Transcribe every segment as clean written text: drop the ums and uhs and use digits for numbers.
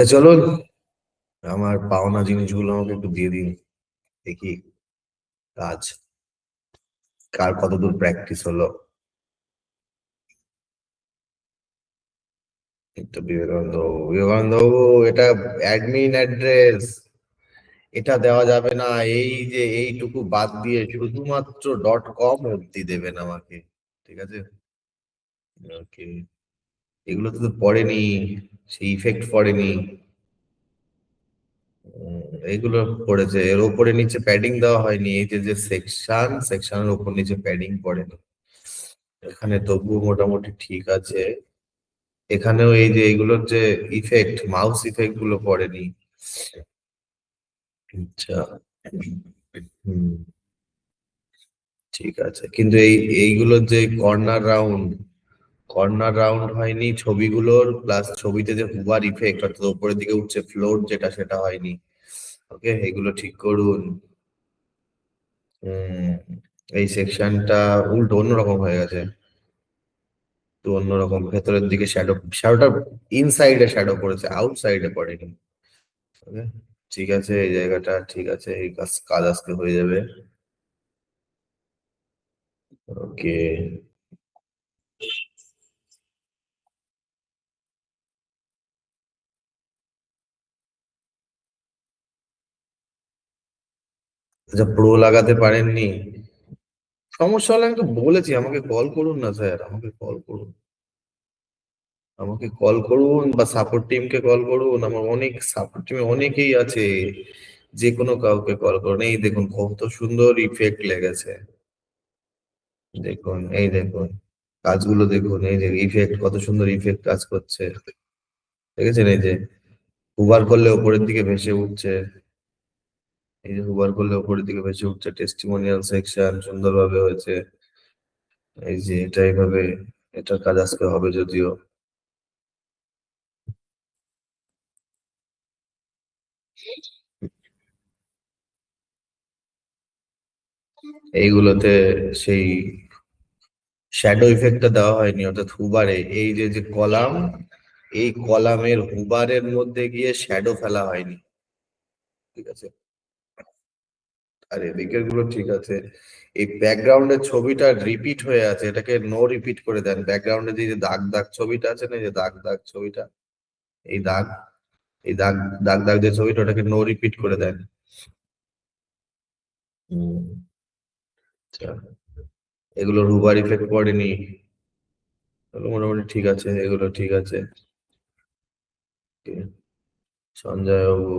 চলুন, আমার পাওনা জিনিসগুলো আমাকে একটু দিয়ে দিন। দেখি কাজ কার কতদূর প্র্যাকটিস হলো। একটু বিবেকানন্দ বাবু, এটা অ্যাডমিন অ্যাড্রেস, এটা দেওয়া যাবে না। এই যে এইটুকু বাদ দিয়ে শুধুমাত্র .com অব্দি দেবেন আমাকে, ঠিক আছে? ওকে, এগুলো তো পড়েনি, সেই ইফেক্ট পড়েনি। এইগুলো পড়েছে, এর উপরে নিচে প্যাডিং দেওয়া হয়নি। এই যে যে সেকশনের উপর নিচে প্যাডিং পড়েনি। এখানে তবুও মোটামুটি ঠিক আছে। এখানেও এই যে এইগুলোর যে ইফেক্ট, মাউস ইফেক্ট গুলো পড়েনি। আচ্ছা, হুম, ঠিক আছে। কিন্তু এইগুলোর যে কর্নার রাউন্ড হয়নি ছবিগুলোর, প্লাস ছবিতে যে হুবার ইফেক্ট অর্থাৎ উপরের দিকে উঠছে ফ্লোট যেটা, সেটা হয়নি। ওকে, এগুলো ঠিক করুন। হুম, এই সেকশনটা উল্টো অন্যরকম হয়ে গেছে। তো অন্যরকম ভেতরের দিকে শ্যাডোটা ইনসাইডে শ্যাডো পড়েছে, আউটসাইডে পড়েনি। Okay? ঠিক আছে, এই জায়গাটা ঠিক আছে, এই কাজ কাজ আজকে হয়ে যাবে। ওকে, আচ্ছা, প্রো লাগাতে পারেননি? সমস্যা হলে আমি তো বলেছি, আমাকে কল করুন না স্যার, আমাকে কল করুন। আমাকে কল করুন বা সাপোর্ট টিমকে কল করুন, আমার অনেক সাপোর্ট টিমে অনেকেই আছে। যে কোনো কাউকে কল করুন। এই দেখুন কত সুন্দর ইফেক্ট লেগেছে। দেখুন, এই দেখুন কাজগুলো দেখুন, এই যে ইফেক্ট, কত সুন্দর ইফেক্ট কাজ করছে। দেখেছেন? এই যে হুবার করলে উপরের দিকে ভেসে উঠছে। এই যে হুবার করলে উপরের দিকে ভেসে উঠছে, টেস্টিমোনিয়াল সেকশন সুন্দরভাবে হয়েছে। এই যে এটা এইভাবে, এটার কাজ আজকে হবে যদিও। এইগুলোতে সেই শ্যাডো ইফেক্টটা দেওয়া হয়নি, অর্থাৎ হুবারে এই যে যে কলাম, এই কলামের হুবারের মধ্যে গিয়ে শ্যাডো ফেলা হয়নি। ঠিক আছে, আর এদিকের গুলো ঠিক আছে। এই ব্যাকগ্রাউন্ডের ছবিটা রিপিট হয়ে আছে, এটাকে নো রিপিট করে দেন। ব্যাকগ্রাউন্ডে যে যে দাগ দাগ ছবিটা আছে না, এই যে দাগ দাগ ছবিটা, এই দাগ, এই দাগ দাগ দাগ যে ছবিটা, ওটাকে নো রিপিট করে দেন। হুম, আচ্ছা, এগুলো রুবার ইফেক্ট পড়েনি। এগুলো মোটামুটি ঠিক আছে, এগুলো ঠিক আছে। Okay, সঞ্জয় বাবু,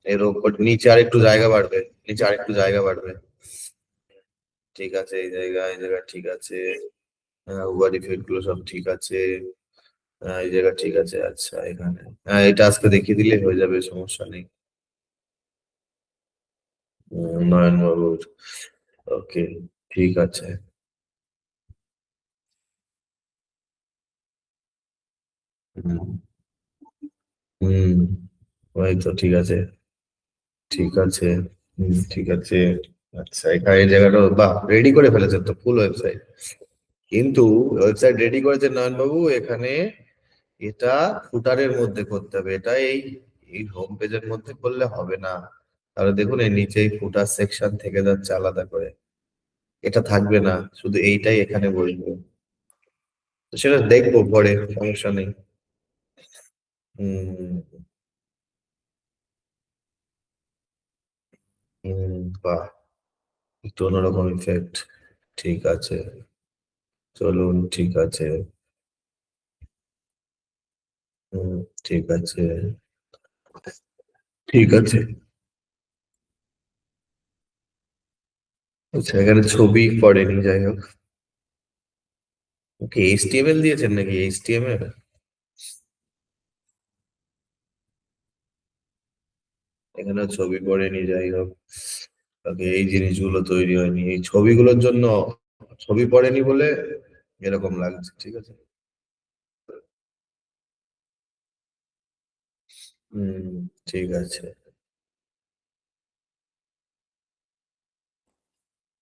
এর উপর নিচে আর একটু জায়গা বাড়বে, নিচে আর একটু জায়গা বাড়বে। ঠিক আছে, এই জায়গা ঠিক আছে। হ্যাঁ, উবার ইফেক্ট গুলো সব ঠিক আছে। হ্যাঁ, এই জায়গা ঠিক আছে। আচ্ছা, এখানে হ্যাঁ, এটা আজকে দেখিয়ে দিলে হয়ে যাবে, সমস্যা নেই। নয়ন বাবুর, ওকে, ঠিক আছে। হুম, হুম, ওই তো ঠিক আছে, ঠিক আছে। ঠিক আছে। আচ্ছা, এখানে এই জায়গাটা বাহ, রেডি করে ফেলেছেন তো ফুল ওয়েবসাইট। কিন্তু ওয়েবসাইট রেডি করেছেন নয়নবাবু, এখানে এটা ফুটারের মধ্যে করতে হবে। এটা এই এই হোম পেজের মধ্যে করলে হবে না। তাহলে দেখুন, এই নিচে ফুটার সেকশন থেকে যাচ্ছে আলাদা করে, এটা থাকবে না, শুধু এইটাই এখানে বসবে। তো সেটা দেখবো পরে, সমস্যা নেই। হম, বাহ, একটু অন্যরকম ইফেক্ট। ঠিক আছে, চলুন, ঠিক আছে। হম, ঠিক আছে, ঠিক আছে। আচ্ছা, এখানে ছবি পড়েনি, যাই হোক। ওকে, এইচটিএমএল দিয়েছেন নাকি? এইচটিএমএল, এখানে ছবি পড়েনি, যাই হোক। ওকে, এই জিনিসগুলো তৈরি হয়নি এই ছবিগুলোর জন্য। ছবি পড়েনি বলে এরকম লাগছে, ঠিক আছে। হুম, ঠিক আছে।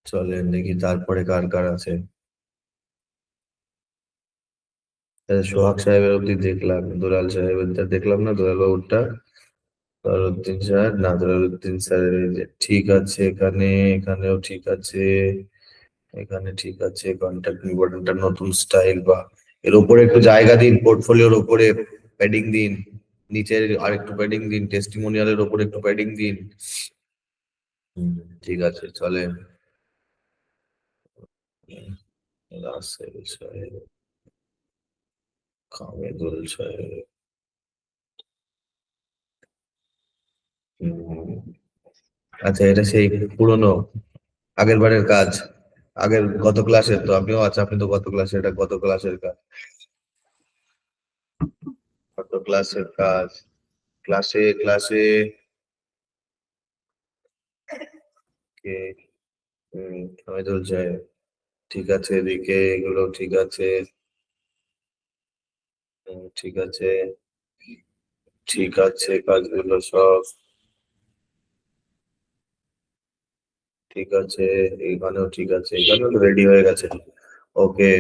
চলেন দেখি তারপরে কার কার আছে। সোহাগ সাহেবের অব্দি দেখলাম, দুলাল সাহেবের দেখলাম না, দুলাল বাবুরটা। সরুদ্দিন স্যার না, দুলালউদ্দিন স্যারের এই যে ঠিক আছে, এখানে এখানেও ঠিক আছে, এখানে ঠিক আছে। কন্ট্যাক্ট ইম্পর্টেন্টটা নতুন স্টাইল, বা এর উপরে একটু জায়গা দিন, পোর্টফোলিওর উপরে প্যাডিং দিন, নিচের আর একটু প্যাডিং দিন, টেস্টিমোনিয়ালের উপরে একটু প্যাডিং দিন। হুম, ঠিক আছে, চলে। রাসেল সাহেব, কামেদুল সাহেব। হুম, আচ্ছা, এটা সেই পুরনো আগের বারের কাজ, আগের গত ক্লাসের তো আপনিও, আচ্ছা আপনি তো গত ক্লাসে, এটা গত ক্লাসের কাজ, গত ক্লাসের কাজ। ক্লাসে ক্লাসে কে? হামিদুল সাহেব, ঠিক আছে, এদিকে এগুলো ঠিক আছে। ঠিক আছে, ঠিক আছে, কাজগুলো সব ঠিক আছে। এখানেও ঠিক আছে, এখানেও রেডি হয়ে গেছে। ওকে।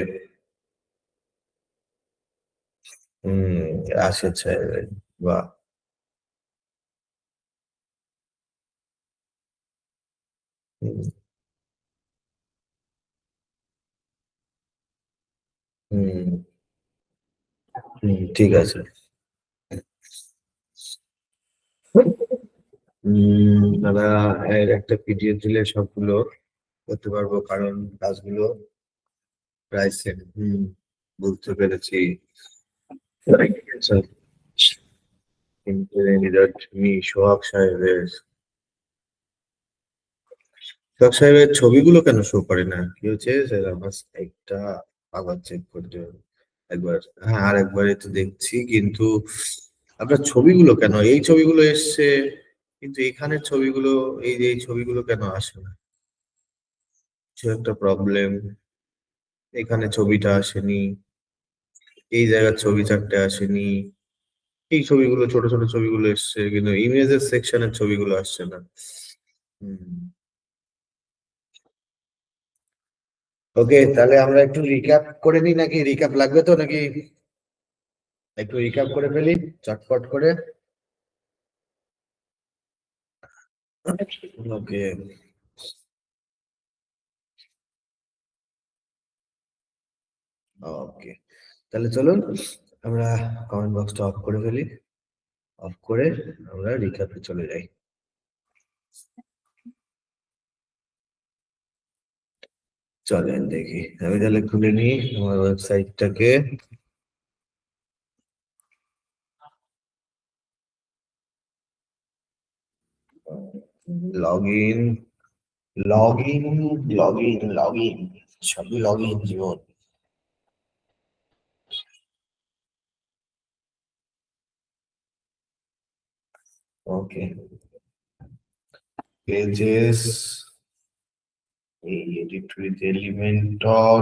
রাশেদ সাহেব, বাহ। হুম, হুম, ঠিক আছে। দাদা, এর একটা পিডিএফ দিলে সবগুলো করতে পারবো, কারণ কাজগুলো প্রায় সেম। বুঝতে পেরেছি। আচ্ছা, কিন্তু সোহাগ সাহেবের, সোহাগ সাহেবের ছবিগুলো কেন শো করে না? কি হচ্ছে স্যার? আমার একটা আবার চেক করতে হবে একবার। হ্যাঁ, আর একবারই তো দেখছি, কিন্তু আপনার ছবিগুলো কেন, এই ছবিগুলো এসছে, কিন্তু এখানের ছবিগুলো, এই যে এই ছবিগুলো কেন আসে না? কিছু একটা প্রবলেম। এখানে ছবিটা আসেনি, এই জায়গার ছবি চারটে আসেনি, এই ছবিগুলো, ছোট ছোট ছবিগুলো এসছে, কিন্তু ইমেজের সেকশনের ছবিগুলো আসছে না। হুম। ওকে, তাহলে আমরা একটু রিক্যাপ করে নিই, নাকি রিক্যাপ লাগবে তো নাকি? একটু রিক্যাপ করে ফেলি চটপট করে। ওকে। ওকে, তাহলে চলুন আমরা কমেন্ট বক্সটা অফ করে ফেলি। অফ করে আমরা রিক্যাপে চলে যাই। চলেন দেখি, আমি তাহলে খুলে নিই আমার ওয়েবসাইটটাকে। Log in, log in, log in, log in, সবই লগ ইন জীবন। ওকে, পেজেস, এই এডিট উইথ এলিমেন্টর।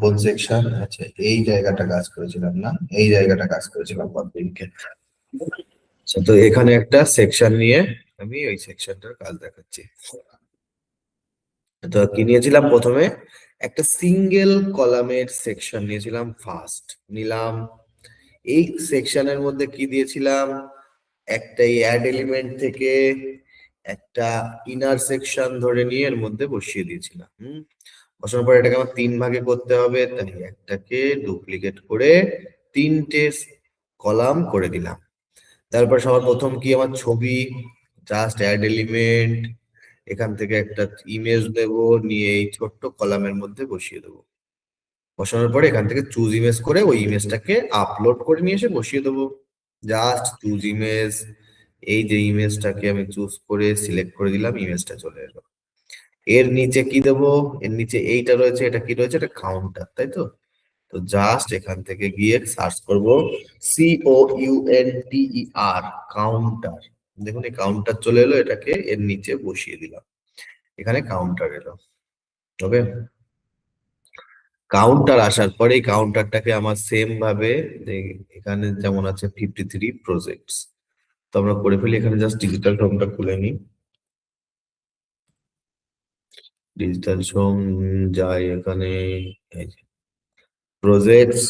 কোন সেকশন? আচ্ছা, এই জায়গাটা কাজ করেছিলাম না, এই জায়গাটা কাজ করেছিলাম কতদিনকে। আচ্ছা, তো এখানে একটা সেকশন নিয়ে আমি ওই সেকশনটার কাজ দেখাচ্ছি। তো কি নিয়েছিলাম প্রথমে? একটা সিঙ্গেল কলামের সেকশন নিয়েছিলাম, ফার্স্ট নিলাম। এই সেকশনের মধ্যে কি দিয়েছিলাম? একটা অ্যাড এলিমেন্ট থেকে একটা ইনার সেকশন ধরে নিয়ে এর মধ্যে বসিয়ে দিয়েছিলাম। বসানোর পর এটাকে আমার তিন ভাগে করতে হবে, তাই একটাকে ডুপ্লিকেট করে তিনটে কলাম করে দিলাম। তারপর সবার প্রথম কি, আমার ছবি, জাস্ট অ্যাড এলিমেন্ট, এখান থেকে একটা ইমেজ দেব, নিয়ে এই ছোট্ট কলামের মধ্যে বসিয়ে দেবো। বসানোর পরে এখান থেকে চুজ ইমেজ করে ওই ইমেজটাকে আপলোড করে নিয়ে এসে বসিয়ে দেবো। জাস্ট চুজ ইমেজ, এই যে ইমেজটাকে আমি চুজ করে সিলেক্ট করে দিলাম, ইমেজটা চলে এলো। এর নিচে কি দেবো? এর নিচে এইটা রয়েছে, এটা কি রয়েছে? এটা কাউন্টার, তাই তো? তো জাস্ট এখান থেকে গিয়ে সার্চ করব, COUNTER, কাউন্টার। দেখুন এই কাউন্টার চলে এলো, এটাকে এর নিচে বসিয়ে দিলাম, এখানে কাউন্টার এলো। ওকে, কাউন্টার আসার পরে এই কাউন্টারটাকে আমার সেম ভাবে এখানে যেমন আছে 53 প্রজেক্টস, তো আমরা করে ফেলি। এখানে জাস্ট ডিজিটাল ফর্মটা খুলে নিই। ডিজিটাল সোম যাই এখানে, প্রজেক্টস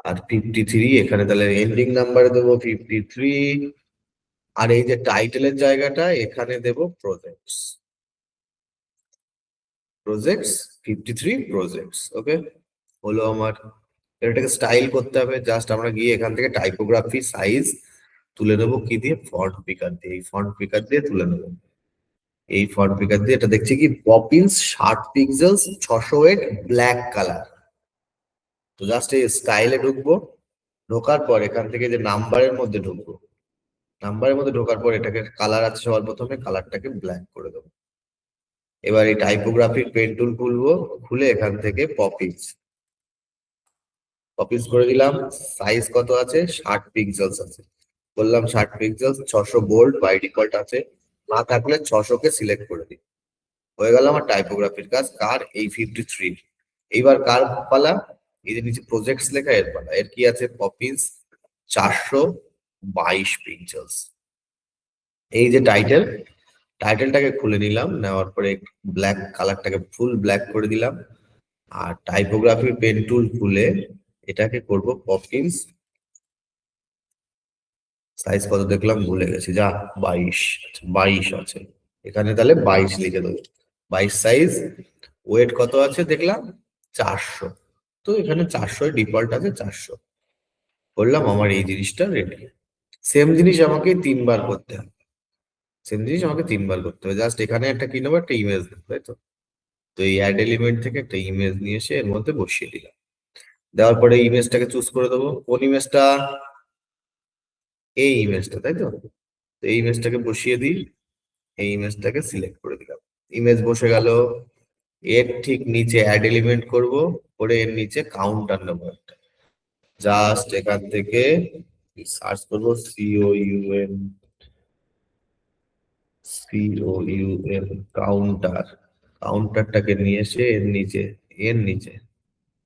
আর 53 এখানে তাহলে এন্ডিং নাম্বারে দেবো 53। আর এই যে টাইটেলের জায়গাটা এখানে দেবো প্রজেক্টস, প্রজেক্টস 53 প্রজেক্টস। ওকে, হলো আমার। এটাকে স্টাইল করতে হবে, জাস্ট আমরা গিয়ে এখান থেকে টাইপোগ্রাফি সাইজ তুলে নেবো কি দিয়ে, ফন্ট পিকার দিয়ে। এই ফন্ট পিকার দিয়ে তুলে নেবো, এই ফন্ট পিকার দিয়ে। এটা দেখছি কি পপিন্স 60 পিক্সেলস 608 ব্ল্যাক কালার। তো জাস্ট এই স্টাইলে ঢুকবো, ঢোকার পর এখান থেকে যে নাম্বারের মধ্যে ঢুকবো, নাম্বারের মধ্যে ঢোকার পর এটাকে কালার আছে সবার প্রথমে, কালারটাকে ব্ল্যাক করে দেবো। এবার এই টাইপোগ্রাফির পেন টুল খুলবো, খুলে এখান থেকে পপিন্স, পপিন্স করে দিলাম। সাইজ কত আছে, 60 পিক্সেলস আছে। বললাম 60 পিক্সেলস, 600 বোল্ড বাই ডিফল্ট আছে, না থাকলে 600-কে সিলেক্ট করে দিই। হয়ে গেল আমার টাইপোগ্রাফির কাজ। কার, এই 53। এইবার কার পালা, এই যে নিচে প্রজেক্টস লেখা, এর পালা। এর কি আছে, পপিন্স 422 পিক্সেলস। এই যে টাইটেল, টাইটেলটাকে খুলে নিলাম, নেওয়ার পরে ব্ল্যাক কালারটাকে ফুল ব্ল্যাক করে দিলাম। আর টাইপোগ্রাফি পেন টুল খুলে এটাকে করব পপিন্স, সাইজ কত দেখলাম ভুলে গেছি, যা 22, 22 আছে এখানে, তাহলে 22 লিখে দেবো। 22 সাইজ। ওয়েট কত আছে দেখলাম, 400। তো এখানে 400 ডিফল্ট আছে, 400 করলাম। আমার এই জিনিসটা রেডি। সেম জিনিস আমাকে 3 বার করতে হবে, সেম জিনিস আমাকে 3 বার করতে হবে। জাস্ট এখানে একটা কি নেবো, একটা ইমেজ নেবো, তাই তো। তো এই অ্যাড এলিমেন্ট থেকে একটা ইমেজ নিয়ে এসে এর মধ্যে বসিয়ে দিলাম। দেওয়ার পরে ইমেজটাকে চুজ করে দেবো, কোন ইমেজটা, এই ইমেজটা, তাই তো। তো এই ইমেজটাকে বসিয়ে দিই, এই ইমেজটাকে সিলেক্ট করে দিলাম, ইমেজ বসে গেল। এর ঠিক নিচে অ্যাড এলিমেন্ট করব, করে এর নিচে কাউন্টার নেবো একটা। জাস্ট এখান থেকে সার্চ করবো COUN, COUN, কাউন্টার। কাউন্টারটাকে নিয়ে এসে এর নিচে, এর নিচে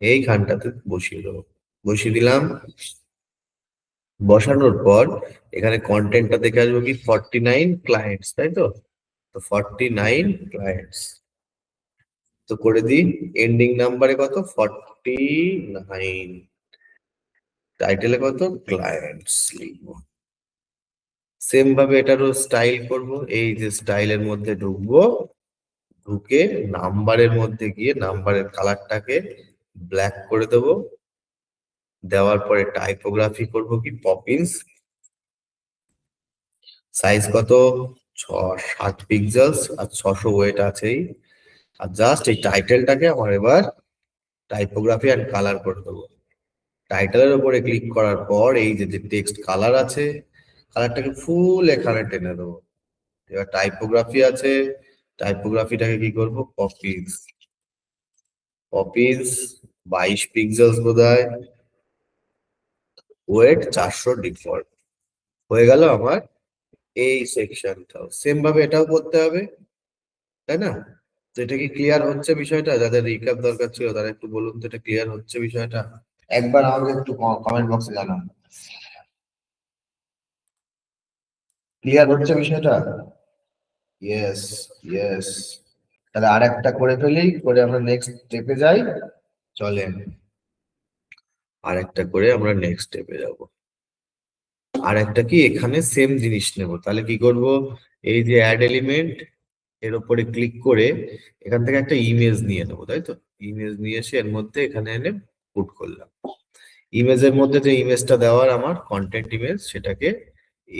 এইখানটাতে বসিয়ে দেবো। বসিয়ে দিলাম। বসানোর পর এখানে কন্টেন্টটা দেখে আসবো কি 49 ক্লায়েন্টস, তাই তো। তো 49 ক্লায়েন্টস তো করে দিই। এন্ডিং নাম্বারে কত, 49। টাইটেলে কত, ক্লায়েন্টস লিখবো। সেম ভাবে এটারও স্টাইল করব। এই যে স্টাইলের মধ্যে ঢুকবো, ঢুকে নাম্বারের মধ্যে গিয়ে নাম্বারের কালারটাকে ব্ল্যাক করে দেব। দেওয়ার পরে টাইপোগ্রাফি করব কি পপিন্স, সাইজ কত, 60 পিক্সেলস আর 600 ওয়েট আছেই। আর জাস্ট এই টাইটেলটাকে আমার এবার টাইপোগ্রাফি অ্যান্ড কালার করে দেবো। টাইটেলের উপরে ক্লিক করার পর এই যে টেক্সট কালার আছে, কালারটাকে ফুল এখানে টেনে দেবো। এবার টাইপোগ্রাফি আছে, টাইপোগ্রাফিটাকে কি করব, পপিন্স, পপিন্স 22 পিক্সেলস বোধহয়, ওয়েট 400 ডিফল্ট। হয়ে গেল আমার এই সেকশনটাও। সেম ভাবে এটাও করতে হবে, তাই না। তো এটা কি ক্লিয়ার হচ্ছে বিষয়টা? যাদের রিক্যাপ দরকার ছিল তারা একটু বলুন তো, এটা ক্লিয়ার হচ্ছে বিষয়টা? একবার আমাকে একটু কমেন্ট বক্সে জানান, ক্লিয়ার হচ্ছে বিষয়টা? Yes, yes. তাহলে আরেকটা করে ফেলি, করে আমরা নেক্সট স্টেপে যাই। চলেন আরেকটা করে আমরা নেক্সট স্টেপে যাব। আর একটা কি, এখানে সেম জিনিস নেব। তাহলে কি করব, এই যে অ্যাড এলিমেন্ট, এর উপরে ক্লিক করে এখান থেকে একটা ইমেজ নিয়ে নেবো, তাই তো। ইমেজ নিয়ে এসে এর মধ্যে এখানে এনে পুট করলাম। ইমেজের মধ্যে যে ইমেজটা দেওয়ার আমার কন্টেন্ট ইমেজ, সেটাকে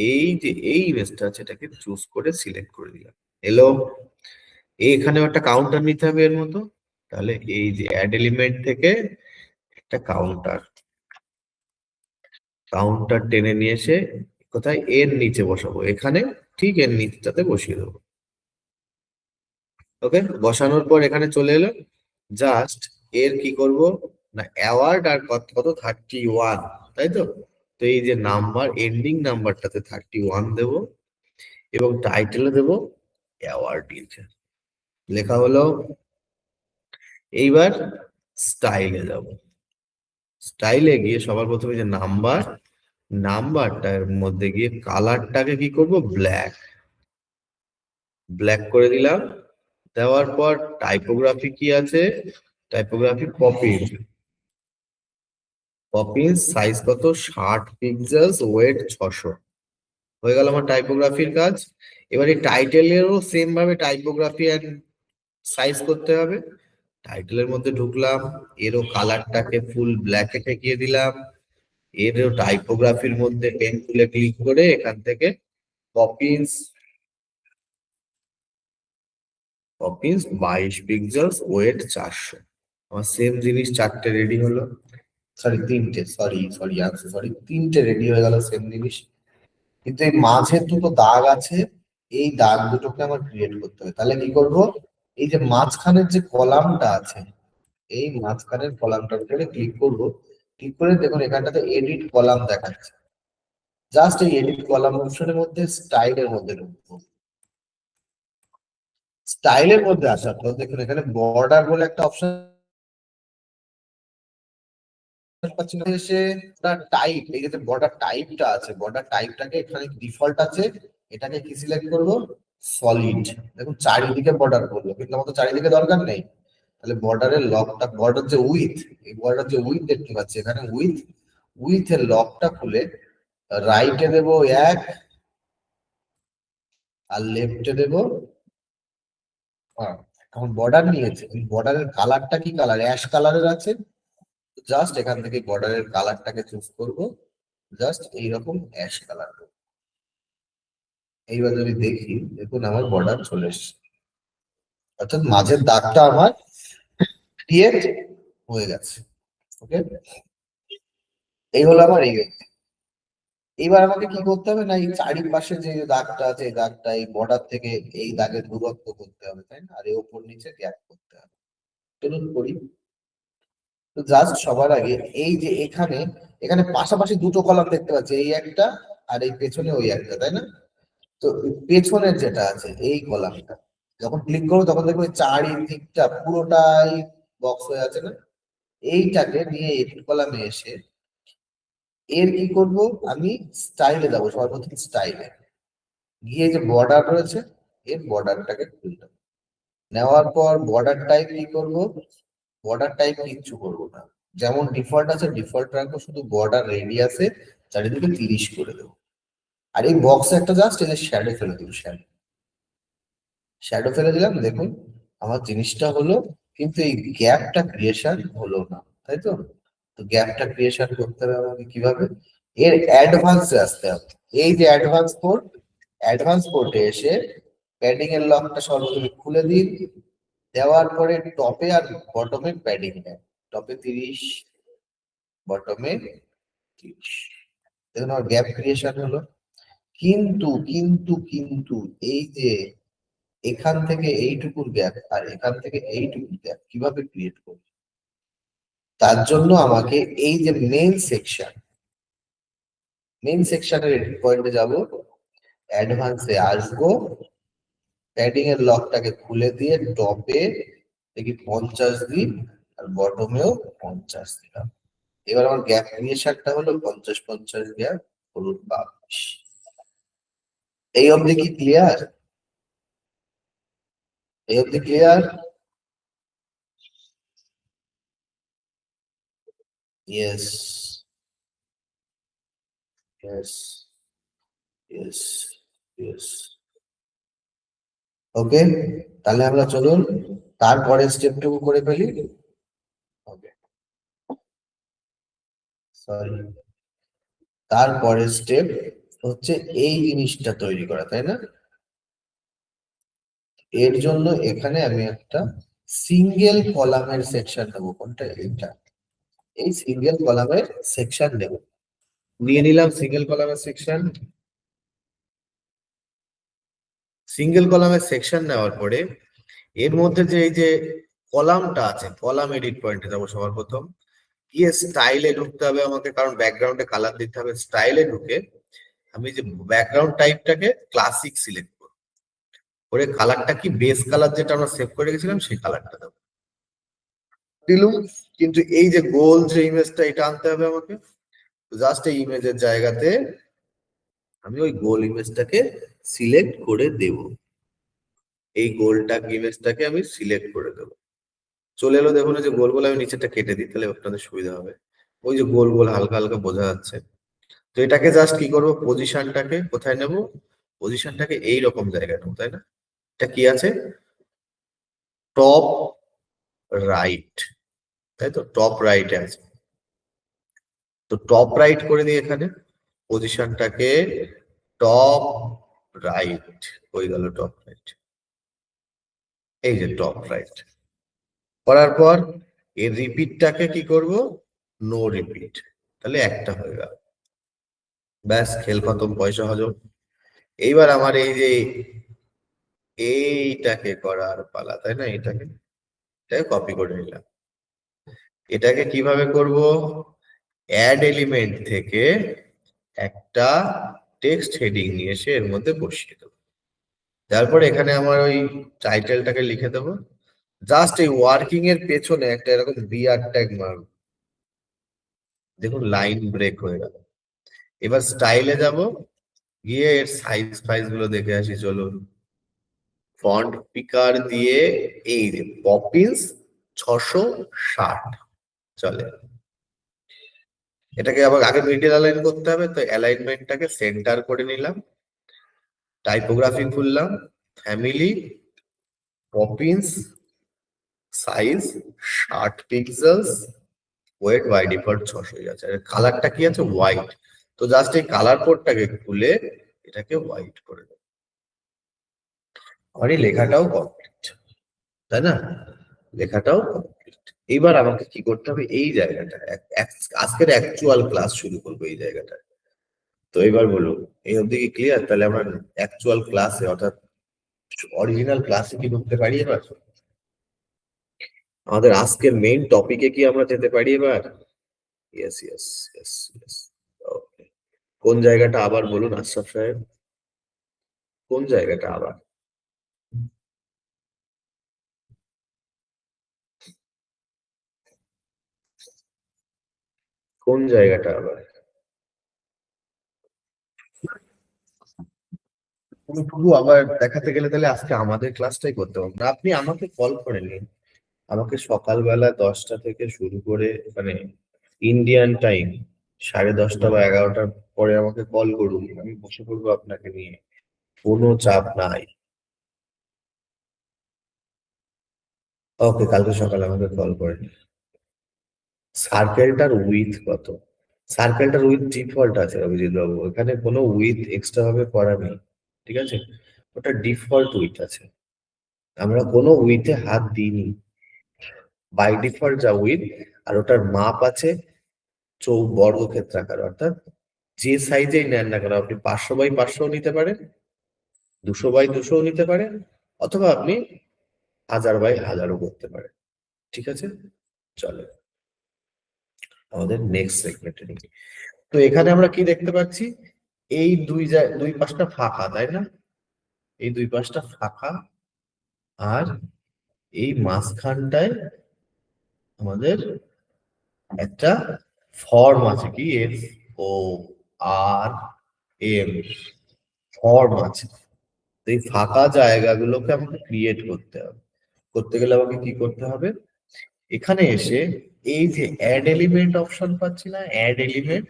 এই যে এই ইমেজটা আছে এটাকে চুজ করে সিলেক্ট করে দিলাম। এলো। এখানেও একটা কাউন্টার নিতে হবে এর মতো। তাহলে এই যে অ্যাড এলিমেন্ট থেকে একটা কাউন্টার, কাউন্টার টেনে নিয়ে এসে কোথায়, এর নিচে বসাবো, এখানে ঠিক এর নিচটাতে বসিয়ে দেবো। ওকে, বসানোর পর এখানে চলে এলো। জাস্ট এর কি করব না, অ্যাওয়ার্ড আর কত কত 31, তাই তো। তো এই যে নাম্বার, এন্ডিং নাম্বারটাতে 31 দেব, এবং টাইটেলে দেব অ্যাওয়ার্ড লিখে, লেখা হলো। এইবার স্টাইলে যাব। স্টাইলে গিয়ে সবার প্রথমে যে নাম্বার, নাম্বারটার মধ্যে গিয়ে কালারটাকে কি করব, ব্ল্যাক। ব্ল্যাক করে দিলাম। দেওয়ার পর টাইপোগ্রাফি কি আছে, টাইপোগ্রাফি পপিন্স, পপিন্স সাইজ কত, 60 পিক্সেলস, ওয়েট 600। হয়ে গেল আমার টাইপোগ্রাফির কাজ। এবারে টাইটেলেরও সেম ভাবে টাইপোগ্রাফি এন্ড সাইজ করতে হবে। টাইটেলের মধ্যে ঢুকলাম, এরও কালারটাকে ফুল ব্ল্যাকে ঠেকিয়ে দিলাম। এরও টাইপোগ্রাফির মধ্যে পেন টুলে ক্লিক করে এখান থেকে পপিন্স, পপিন্স 22 পিক্সেলস, ওয়েট 400। আমার সেম জিনিস চারটে রেডি হলো, সরি তিনটে, সরি তিনটে রেডি হয়ে গেল সেম জিনিস। কিন্তু এই মাঝের দুটো দাগ আছে, এই দাগ দুটোকে আমার ক্রিয়েট করতে হবে। তাহলে কি করব, এই যে মাঝখানের যে কলামটা আছে, এই মাঝখানের কলামটার উপরে ক্লিক করব। ক্লিক করে দেখুন এখানটাতে এডিট কলাম দেখাচ্ছে। জাস্ট এই এডিট কলাম অপশনের মধ্যে স্টাইলের মধ্যে ঢুকবো। স্টাইলের মধ্যে আসার পর দেখুন এখানে বর্ডার বলে একটা অপশন পাচ্ছি না, এসে টাইপ, এই যে বর্ডার টাইপটা আছে, বর্ডার টাইপটাকে এখানে ডিফল্ট আছে, এটাকে কি সিলেক্ট করব, সলিড। দেখুন চারিদিকে বর্ডার করলো, কিন্তু আমাদের চারিদিকে দরকার নেই। তাহলে বর্ডারের লকটা, বর্ডার যে উইথ, এই বর্ডার যে উইথ দেখতে পাচ্ছি এখানে, উইথ, উইথ এর লকটা খুলে রাইটে দেব 1, আর লেফটে দেব, এখন বর্ডার নিয়েছে, বর্ডারের কালারটা কি কালার, অ্যাশ কালারের আছে। জাস্ট এখান থেকে বর্ডারের কালারটাকে চুজ করব, জাস্ট এইরকম অ্যাশ কালার। এইবার যদি দেখি, দেখুন আমার বর্ডার চলে এসছে, অর্থাৎ মাঝের দাগটা আমার ক্রিয়েট হয়ে গেছে। ওকে, এই হলো আমার এই। এবার আমাকে কি করতে হবে না, এই চারিপাশে যে দাগটা আছে, এই দাগটা এই বর্ডার থেকে এই দাগের দূরত্ব করতে হবে, তাই না, আর এই ওপর নিচে গ্যাপ করতে হবে। চলুন করি। তো জাস্ট সবার আগে এই যে এখানে, এখানে পাশাপাশি দুটো কলাম দেখতে পাচ্ছি, এই একটা আর এই পেছনে ওই একটা, তাই না। তো পেছনের যেটা আছে এই কলামটা যখন ক্লিক করবো তখন দেখবো চারিদিকটা পুরোটাই বক্স হয়ে আছে না। এইটাকে নিয়ে এডিট কলামে এসে এর কি করব, আমি স্টাইলে যাবো, সর্বপ্রথম স্টাইলে গিয়ে যে বর্ডার রয়েছে, এর বর্ডারটাকে খুলতে হবে। নেওয়ার পর বর্ডার টাইপ কি করব, বর্ডার টাইপ কিচ্ছু করবো না, যেমন ডিফল্ট আছে ডিফল্ট রাখবো, শুধু বর্ডার রেডিয়াসে চারিদিকে 30 করে দেবো। আর এই বক্সে একটা জাস্ট এই যে শ্যাডো ফেলে দেবো, শ্যাডো, শ্যাডো ফেলে দিলাম। দেখুন আমার জিনিসটা হলো, কিন্তু এই গ্যাপটা ক্রিয়েশন হলো না, তাই তো। তো গ্যাপটা ক্রিয়েশন করতে হবে আমাকে কিভাবে, এর অ্যাডভান্সে আসতে হবে। এই যে অ্যাডভান্স পোর্ট, অ্যাডভান্স পোর্টে এসে প্যাডিং এর লকটা সর্বপ্রথমে খুলে দিন। দেওয়ার পরে টপে আর বটমে প্যাডিং দেন, টপে 30, বটমে 30। দেখুন আমার গ্যাপ ক্রিয়েশন হলো। কিন্তু এই যে এখান থেকে এইটুকুর গ্যাপ আর এখান থেকে এইটুকুর গ্যাপ কিভাবে ক্রিয়েট করব, তার জন্য আমাকে এই যে মেইন সেকশন, মেইন সেকশনের এডিট পয়েন্টে যাব, অ্যাডভান্সে আসবো, প্যাডিং এর লকটাকে খুলে দিয়ে টপে দেখি 50 দিন, আর বটমেও 50 দিলাম। এবার আমার গ্যাপ ক্রিয়েশনটা হলো 50-50 গ্যাপ, হলুদ 22। এই অবধি কি ক্লিয়ার, এই অবধি clear? Yes, yes, yes, yes. Okay, তাহলে আমরা চলুন তারপরে স্টেপটুকু করে ফেলি। ওকে, সরি, তারপরের স্টেপ হচ্ছে এই জিনিসটা তৈরি করা, তাই না। এর জন্য এখানে আমি একটা সিঙ্গেল কলামের সেকশন নেবো, কোনটা, এইটা, এই সিঙ্গেল কলামের সেকশন নেব। নিয়ে নিলাম সিঙ্গেল কলামের সেকশন। সিঙ্গেল কলামের সেকশন নেওয়ার পরে এর মধ্যে যে এই যে কলামটা আছে, কলাম এডিট পয়েন্টে যাবো সবার প্রথম, গিয়ে স্টাইলে ঢুকতে হবে আমাকে, কারণ ব্যাকগ্রাউন্ডে কালার দিতে হবে। স্টাইলে ঢুকে আমি যে ব্যাকগ্রাউন্ড টাইপটাকে ক্লাসিক সিলেক্ট করব, করে কালারটা কি বেস কালার যেটা আমরা সেভ করে রেখেছিলাম সেই কালারটা দেবো, দিলুম। কিন্তু এই যে গোল যে ইমেজটা, এটা আনতে হবে আমাকে। জাস্ট এই ইমেজের জায়গাতে আমি ওই গোল ইমেজটাকে সিলেক্ট করে দেব। এই গোলটা ইমেজটাকে আমি সিলেক্ট করে দেবো। চলে এলো, দেখুন এই যে গোল গোল, আমি নিচেরটা কেটে দিই, তাহলে আপনাদের সুবিধা হবে। ওই যে গোল গোল হালকা হালকা বোঝা যাচ্ছে। তো এটাকে জাস্ট কি করবো, পজিশনটাকে কোথায় নেব, পজিশনটাকে এইরকম জায়গায় নেবো, তাই না? এটা কি আছে, টপ রাইট, তাই তো, টপ রাইটে আছে। তো টপ রাইট করে দিই এখানে, পজিশনটাকে টপ রাইট হয়ে গেল, টপ রাইট। এই যে টপ রাইট করার পর এর রিপিটটাকে কি করব, নো রিপিট, তাহলে একটা হয়ে গেল। ব্যাস, খেল খতম, পয়সা হজম। এইবার আমার এই যে এইটাকে করার পালা, তাই না? এটাকে কপি করে নিলাম। এটাকে কিভাবে করব, অ্যাড এলিমেন্ট থেকে একটা টেক্সট হেডিং নিয়ে এসে এর মধ্যে বসিয়ে দেবো। তারপরে এখানে আমার ওই টাইটেলটাকে লিখে দেবো। জাস্ট এই ওয়ার্কিং এর পেছনে একটা এরকম বিআর ট্যাগ মারব, দেখুন লাইন ব্রেক হয়ে গেল। এবার স্টাইলে যাব, গিয়ে এর সাইজ ফাইজ গুলো দেখে আসি চলুন। ফন্ট পিকার দিয়ে এই যে পপিন্স 660 চলে। এটাকে আবার আগে মিডিল অ্যালাইন করতে হবে, তো অ্যালাইনমেন্টটাকে সেন্টার করে নিলাম, টাইপোগ্রাফি খুললাম, family, Poppins, size 60 pixels, weight by default 600 আছে। আর কালারটা কি আছে, হোয়াইট। তো জাস্ট এই কালার কোডটাকে খুলে এটাকে হোয়াইট করে দেবো। আমার এই লেখাটাও কমপ্লিট, তাই না? লেখাটাও কমপ্লিট। এইবার আমাকে কি করতে হবে, এই জায়গাটা আজকের অ্যাকচুয়াল ক্লাস শুরু করবো এই জায়গাটা। তো এবার বলুন, এই অবধি কি ক্লিয়ার? তাহলে আমরা অ্যাকচুয়াল ক্লাসে, অর্থাৎ অরিজিনাল ক্লাসে কি ঢুকতে পারি এবার? আমাদের আজকের মেইন টপিকে কি আমরা যেতে পারি এবার? Yes yes yes yes. Okay, কোন জায়গাটা আবার বলুন আশরাফ সাহেব, কোন জায়গাটা আবার? কোন জায়গাটা আবার? পুরো পুরো আবার দেখাতে গেলে তাহলে আজকে আমাদের ক্লাসটাই করতে হবে না। আপনি আমাকে কল করে নিন, আমাকে সকালবেলা 10টা থেকে শুরু করে, মানে ইন্ডিয়ান টাইম 10:30 বা 11টার পরে আমাকে কল করুন, আমি বসে পড়বো আপনাকে নিয়ে, কোনো চাপ নাই। ওকে, কালকে সকালে আমাকে কল করে নিন। সার্কেলটার উইথ কত? সার্কেলটার উইথ ডিফল্ট আছে অভিজিৎ বাবু, এখানে কোনো উইথ এক্সট্রা ভাবে করা নেই, ঠিক আছে? ওটা ডিফল্ট উইথ আছে, আমরা কোনো উইথে হাত দিইনি, বাই ডিফল্ট যা উইথ। আর ওটার মাপ আছে বর্গক্ষেত্রাকার, অর্থাৎ যে সাইজেই নেন না কেন, আপনি 500 বাই 500 নিতে পারেন, 200 বাই 200 নিতে পারেন, অথবা আপনি 1000 বাই 1000ও করতে পারেন। ঠিক আছে, চলো আমাদের নেক্সট সেগমেন্টে নিই। তো এখানে আমরা কি দেখতে পাচ্ছি, এই দুই পাশটা ফাঁকা, তাই না? এই দুই পাশটা ফাঁকা, আর এই মাঝখানটায় আমাদের একটা ফর্ম আছে, কি F O R M, form আছে। তো এই ফাঁকা জায়গাগুলোকে আমাকে ক্রিয়েট করতে হবে। করতে গেলে আমাকে কি করতে হবে, এখানে এসে এই যে অ্যাড এলিমেন্ট অপশন পাচ্ছি না, অ্যাড এলিমেন্ট,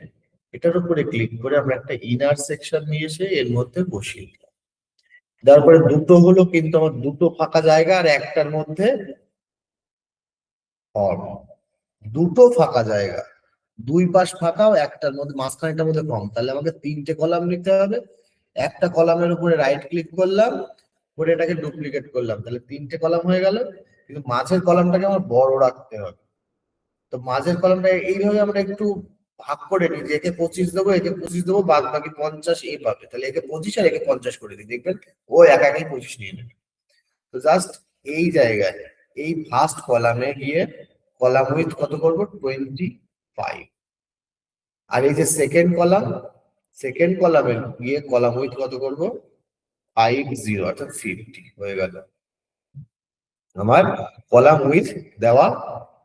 এটার উপরে ক্লিক করে আমরা একটা ইনার সেকশন নিয়ে এসে এর মধ্যে বসিয়ে দিলাম। তারপরে দুটো হলো, কিন্তু আমার দুটো ফাঁকা জায়গা আর একটার মধ্যে ফর্ম, দুটো ফাঁকা জায়গা, দুই পাশ ফাঁকা ও একটার মধ্যে, মাঝখানেটার মধ্যে কম, তাহলে আমাকে 3টে কলাম নিতে হবে। একটা কলামের উপরে রাইট ক্লিক করলাম, করে এটাকে ডুপ্লিকেট করলাম, তাহলে 3টে কলাম হয়ে গেল। কিন্তু মাঝের কলামটাকে আমার বড় রাখতে হবে। তো মাঝের কলামটা এইভাবে আমরা একটু ভাগ করে নিই, যে একে 25 দেবো, একে 25 দেবো, বাদ বাকি 50 এই পাবে, তাহলে একে 25 আর একে 50 করে দিই, দেখবেন ও একা একাই 25 নিয়ে নেবে। তো জাস্ট এই জায়গায়, এই ফার্স্ট কলামে গিয়ে কলাম উইথ কত করবো, 25। আর এই যে সেকেন্ড কলামে গিয়ে কলাম উইথ কত করবো, 50, অর্থাৎ 50 হয়ে গেল আমার কলাম উইথ দেওয়া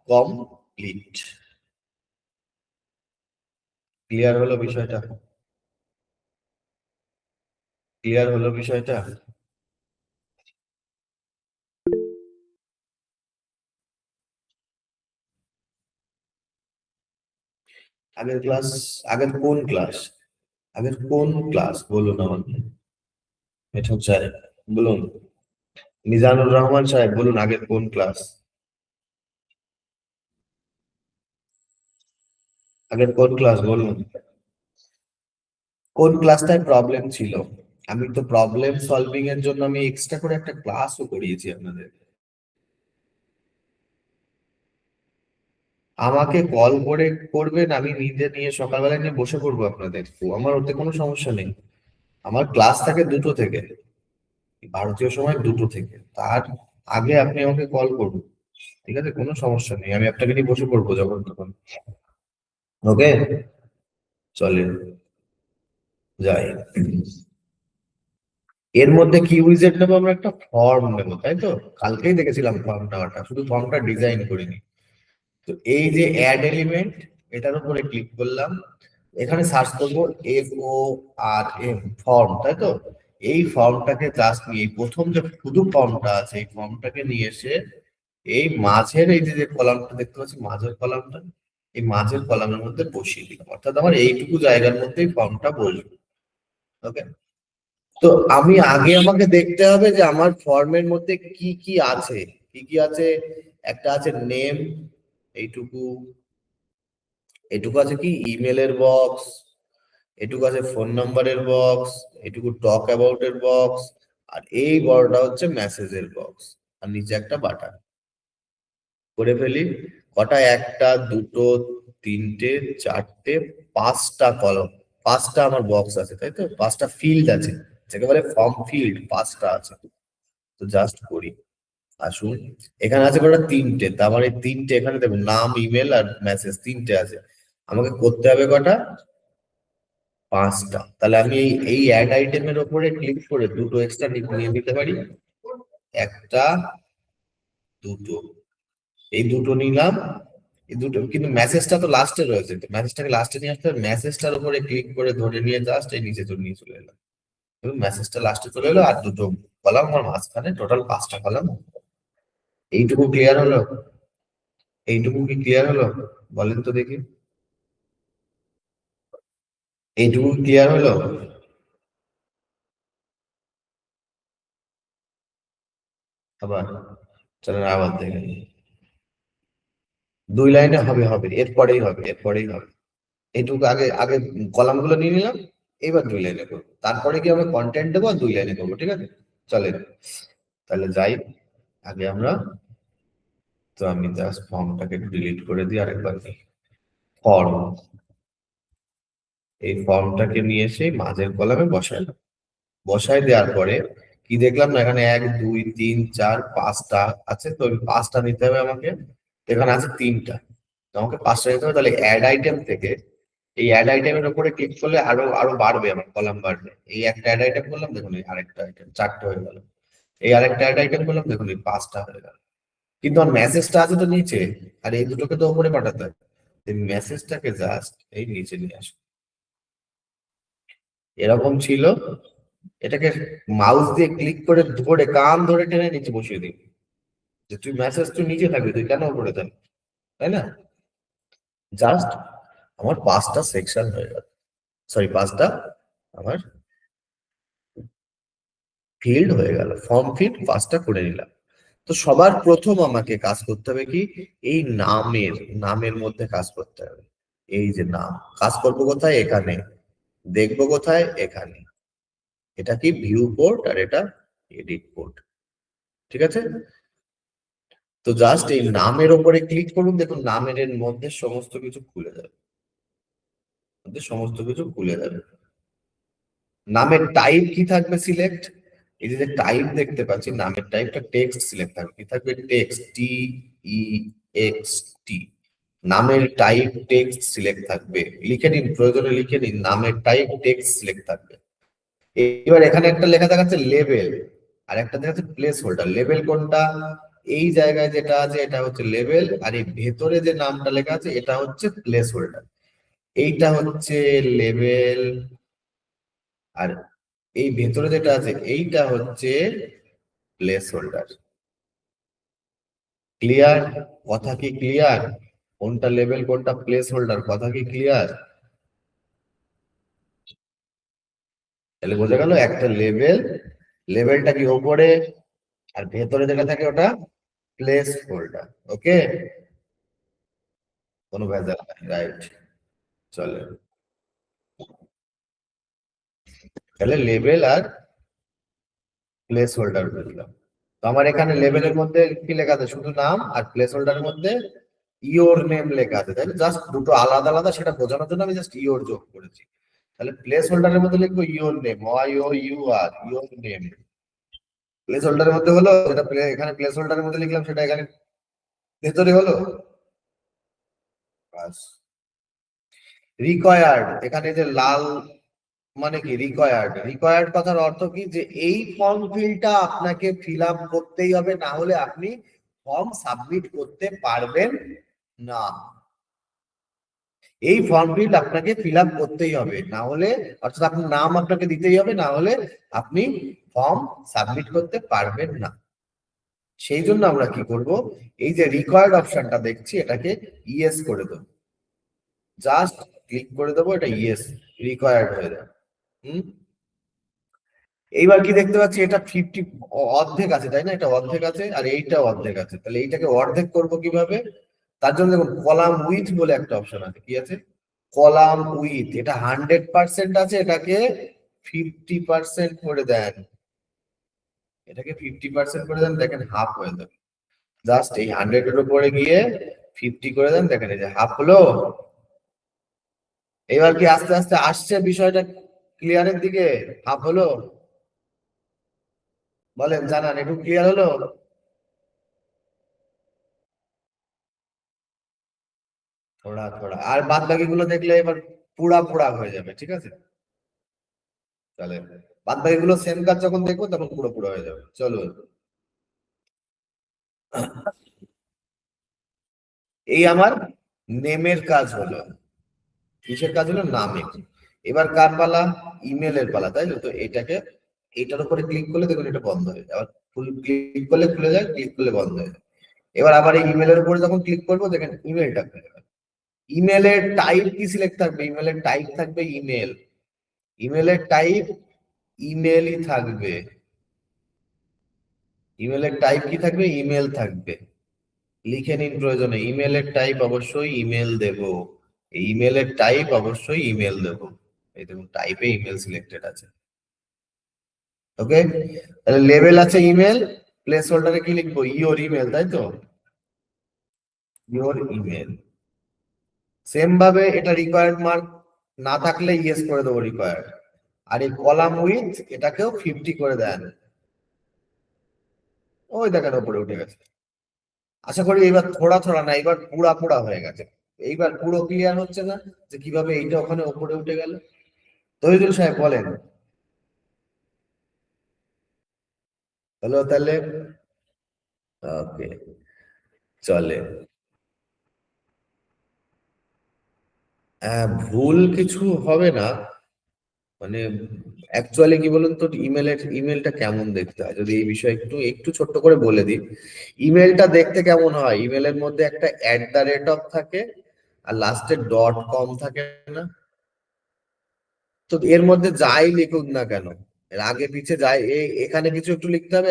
কমপ্লিট। ক্লিয়ার হলো বিষয়টা? ক্লিয়ার হলো বিষয়টা? আগের ক্লাস, আগের কোন ক্লাস, আগের কোন ক্লাস বলুন আমাকে। মিঠুন সাহেব বলুন, মিজানুর রহমান সাহেব বলুন আগের কোন ক্লাস, আগের কোন ক্লাস বলুন, কোন ক্লাসটায় প্রবলেম ছিল। আমি তো প্রবলেম সলভিং এর জন্য আমি এক্সট্রা করে একটা ক্লাসও করিয়েছি আপনাদের। আমাকে কল করে করবেন, আমি নিজে নিয়ে সকালবেলা নিয়ে বসে পড়বো আপনাদের, তো আমার ওতে কোনো সমস্যা নেই। আমার ক্লাস থাকে 2টো থেকে, ভারতীয় সময় 2টো থেকে, তার আগে আপনি আমাকে কল করুন, ঠিক আছে, কোনো সমস্যা নেই, আমি আপনাকে নিয়ে বসে পড়বো যখন তখন। ওকে, চলেন যাই। এর মধ্যে কি উইজেট নেবো, আমরা একটা ফর্ম নেবো, তাই তো? কালকেই দেখেছিলাম ফর্ম নেওয়াটা, শুধু ফর্মটা ডিজাইন করিনি। তো এই যে অ্যাড এলিমেন্ট, এটার উপরে ক্লিক করলাম, এখানে সার্চ করবো FORM, ফর্ম, তাই তো? এই ফর্মটাকে জাস্ট নিয়ে এই প্রথম যে শুধু ফর্মটা আছে এই ফর্মটাকে নিয়ে এসে এই মাঝের এই যে যে কলামটা দেখতে পাচ্ছি, মাঝের কলামটা, এই মাঝের কলামের মধ্যে বসিয়ে দিলাম, অর্থাৎ আমার এইটুকু জায়গার মধ্যেই ফর্মটা বসবে। ওকে, তো আমি আগে আমাকে দেখতে হবে যে আমার ফর্মের মধ্যে কি কি আছে, কি কি আছে। একটা আছে নেম, এইটুকু, এটুকু আছে কি ইমেলের বক্স, এটুকু আছে ফোন নাম্বারের বক্স, এটুকু টক অ্যাবাউট এর বক্স, আর এই বড়টা হচ্ছে মেসেজের বক্স, আর নিচে একটা বাটন। করে ফেলি কটা, একটা, দুটো, তিনটে, চারটে, 5টা কলম, 5টা আমার বক্স আছে, তাই তো? 5টা ফিল্ড আছে, যাকে বলে ফর্ম ফিল্ড, 5টা আছে। তো জাস্ট করি, আসুন, এখানে আছে কটা, 3টে, তার মানে 3টে, এখানে দেখুন নাম, ইমেল আর মেসেজ 3টে আছে, আমাকে করতে হবে কটা, 5টা। তাহলে আমি এই অ্যাড আইটেমের উপরে ক্লিক করে দুটো এক্সট্রা নিয়ে নিতে পারি, একটা, দুটো, এই দুটো নিলাম, এই দুটো, কিন্তু মেসেজটা তো লাস্টে রয়েছে, তো মেসেজটাকে লাস্টে নিয়ে আসতে হবে, মেসেজটার উপরে ক্লিক করে ধরে নিয়ে জাস্ট এই নিচে নিয়ে চলে এলাম, এবং মেসেজটা লাস্টে চলে এলো, আর দুটো কলাম আমার মাঝখানে, টোটাল 5টা কলাম। এইটুকু ক্লিয়ার হলো? এইটুকু কি ক্লিয়ার হলো বলেন তো দেখি, এইটুকু ক্লিয়ার হলো? আবার চলেন আবার দেখেন, 2 লাইনে হবে, হবে এরপরেই হবে, এরপরেই হবে। এইটুকু আগে আগে কলাম গুলো নিয়ে নিলাম, এবার 2 লাইনে করবো, তারপরে কি আমরা কন্টেন্ট দেবো আর 2 লাইনে করবো, ঠিক আছে? চলেন তাহলে যাই, আগে আমরা, তো আমি জাস্ট ফর্মটাকে ডিলিট করে দিই আরেকবার, ফর্ম, এই ফর্মটাকে নিয়ে এসে মাঝের কলামে বসালাম, বসাই দেওয়ার পরে কি দেখলাম না, এখানে 1 2 3 4 5টা আছে, তো ওই 5টা নিতে হবে আমাকে, এখানে আছে 3টা, তো আমাকে 5টা নিতে হবে। তাহলে অ্যাড আইটেম থেকে এই অ্যাড আইটেমের উপরে ক্লিক করলে আরো আরো বাড়বে, আমার কলাম বাড়বে। এই একটা অ্যাড আইটেম করলাম, দেখুন এই আরেকটা আইটেম 4টে হয়ে গেল, এই আরেকটা অ্যাড আইটেম করলাম, দেখুন এই 5টা হয়ে গেল। কিন্তু আমার মেসেজটা আছে তো নিচে, আর এই দুটোকে তো উপরে পাঠাতে হবে, এই মেসেজটাকে জাস্ট এই নিচে নিয়ে আসো, এরকম ছিল। এটাকে মাউস দিয়ে ক্লিক করে ধরে কান ধরে টেনে নিচে বসিয়ে দিই, যে তুই মেসেজ তুই নিচে থাকবি, তুই কেন উপরে থাকবি, তাই না? জাস্ট আমার 5টা সেকশন হয়ে গেল, সরি 5টা আমার ফিল্ড হয়ে গেল, ফর্ম ফিল্ড 5টা করে নিলাম। তো সবার প্রথম আমাকে কাজ করতে হবে কি, এই নামের, নামের মধ্যে কাজ করতে হবে। এই যে নাম, কাজ করবো কোথায়, এখানে, দেখবো কোথায়, এখানে, এটা কি ভিউ পোর্ট আর এটা এডিট পোর্ট, ঠিক আছে? তো জাস্ট এই নামের উপরে ক্লিক করুন, দেখুন নামের এর মধ্যে সমস্ত কিছু খুলে যাবে, মধ্যে সমস্ত কিছু খুলে যাবে। নামের টাইপ কি থাকবে, সিলেক্ট, এই যে টাইপ দেখতে পাচ্ছি, নামের টাইপটা টেক্সট সিলেক্ট থাকবে, কি থাকবে, টেক্সট, TEXT, নামের টাইপ টেক্সট সিলেক্ট থাকবে, লিখে নিন, প্রয়োজনে লিখে নিন, নামের টাইপ টেক্সট সিলেক্ট থাকবে। এবার এখানে একটা লেখা দেখাচ্ছে লেবেল, আর একটা দেখাচ্ছে প্লেস হোল্ডার। লেবেল কোনটা, এই জায়গায় যেটা আছে এটা হচ্ছে লেবেল, আর এই ভেতরে যে নামটা লেখা আছে এটা হচ্ছে প্লেস হোল্ডার। এইটা হচ্ছে লেবেল, আর এই ভেতরে যেটা আছে এইটা হচ্ছে প্লেস হোল্ডার। ক্লিয়ার? কথা কি ক্লিয়ার? কোনটা লেভেল কোনটা প্লেস হোল্ডার, কথা কি ক্লিয়ার? তাহলে বোঝা গেল, একটা লেভেল, লেভেলটা কি ওপরে, আর ভেতরে যেটা থাকে ওটা প্লেস হোল্ডার। ওকে, কোনো ভেজাল নাই, রাইট। চলে, তাহলে লেভেল আর প্লেস হোল্ডার বুঝলাম। তো আমার এখানে লেভেলের মধ্যে কি লেখা আছে, শুধু নাম, আর প্লেস হোল্ডারের মধ্যে ইওর নেম লেখা আছে, তাই জাস্ট দুটো আলাদা আলাদা, সেটা বোঝানোর জন্য আমি জাস্ট ইওর যোগ করেছি। তাহলে প্লেস হোল্ডারের মধ্যে লিখবো your name, Y O U R, your name. প্লেস হোল্ডারের মধ্যে হলো যেটা এখানে প্লেস হোল্ডারের মধ্যে লিখলাম সেটা এখানে ভেতরে হলো। বাস। রিকোয়ার্ড, এখানে যে লাল মানে কি, রিকোয়ার্ড, রিকোয়ার্ড কথার অর্থ কি, যে এই ফর্ম ফিলটা আপনাকে ফিল আপ করতেই হবে, না হলে আপনি ফর্ম সাবমিট করতে পারবেন না। এই ফর্ম ফিল আপনাকে ফিল আপ করতেই হবে, না হলে, অর্থাৎ আপনার নাম আপনাকে দিতেই হবে, না হলে আপনি ফর্ম সাবমিট করতে পারবেন না। সেই জন্য আমরা কি করব, এই যে রিকোয়ার্ড অপশনটা দেখছি এটাকে ইয়েস করে দেবো, জাস্ট ক্লিক করে দেবো, এটা ইয়েস, রিকোয়ার্ড হয়ে যাবে। হুম, এইবার কি দেখতে পাচ্ছি, এটা 50 অর্ধেক আছে, তাই না? এটা অর্ধেক আছে আর এইটা অর্ধেক আছে, তাহলে এইটাকে অর্ধেক করব কিভাবে? তার জন্য দেখুন কলাম উইথ বলে একটা অপশন আছে, কি আছে, কলাম উইথ। এটা 100% আছে, এটাকে 50% করে দেন, এটাকে 50% করে দেন, দেখেন হাফ হয়ে যাবে। জাস্ট এই 100 এর উপরে গিয়ে 50 করে দেন, দেখেন এই যে হাফ হলো। এবার কি আস্তে আস্তে আসছে বিষয়টা ক্লিয়ারের দিকে, হাফ হলো, বলেন জানান, একটু ক্লিয়ার হলো? থোড়া থোড়া, আর বাদ বাকি গুলো দেখলে এবার পুরা পুরা হয়ে যাবে, ঠিক আছে? তাহলে বাদ বাকি গুলো সেম কাজ যখন দেখবো তখন পুরো পুরো হয়ে যাবে। চলো, এই আমার নেমের কাজ হলো, কিসের কাজ হলো, নামে। এবার কার পালা, ইমেলের পালা, তাই তো? তো এটাকে, এটার উপরে ক্লিক করলে দেখুন এটা বন্ধ হয়ে যায়, আবার ফুল ক্লিক করলে খুলে যায়, ক্লিক করলে বন্ধ হয়ে যায়। এবার আবার এই ইমেলের উপরে যখন ক্লিক করবো দেখেন ইমেলটা খুলে যাবে। ইমেলের টাইপ কি সিলেক্ট থাকবে, ইমেলের টাইপ থাকবে ইমেল, ইমেলের টাইপ ইমেলই থাকবে, ইমেলের টাইপ কি থাকবে, ইমেল থাকবে। লিখে নিন প্রয়োজনে, ইমেলের টাইপ অবশ্যই ইমেল দেব, এই ইমেলের টাইপ অবশ্যই ইমেল দেব। এই দেখুন টাইপে ইমেল সিলেক্টেড আছে। ওকে, তাহলে লেভেল আছে ইমেল, প্লেস হোল্ডারে কি লিখবো, ইওর ইমেল, তাই তো? Your email. সেম ভাবে এটা রিকোয়ার্ড মার্ক না থাকলে ইয়েস করে দেবো রিকোয়ার্ড। আর এই কলাম উইথ এটাকেও 50 করে দেন, ওই দেখেন উপরে উঠে গেছে। আশা করি এবার থোড়া থোড়া না, এবার পুরা পুরা হয়ে গেছে। এইবার পুরো ক্লিয়ার হচ্ছে না যে কিভাবে এইটা ওখানে উপরে উঠে গেল? তহিদুল সাহেব বলেন। হলো তাহলে, ওকে, চলে। ভুল কিছু হবে না, মানে অ্যাকচুয়ালি কি বলুন তো, ইমেলটা কেমন দেখতে হয়, যদি এই বিষয়ে একটু একটু ছোট্ট করে বলে দিই। ইমেলটা দেখতে কেমন হয়, ইমেলের মধ্যে একটা @অফ থাকে, আর লাস্টে .com থাকে না? তো এর মধ্যে যাই লিখুক না কেন, এর আগে পিছে যাই, এখানে কিছু একটু লিখতে হবে,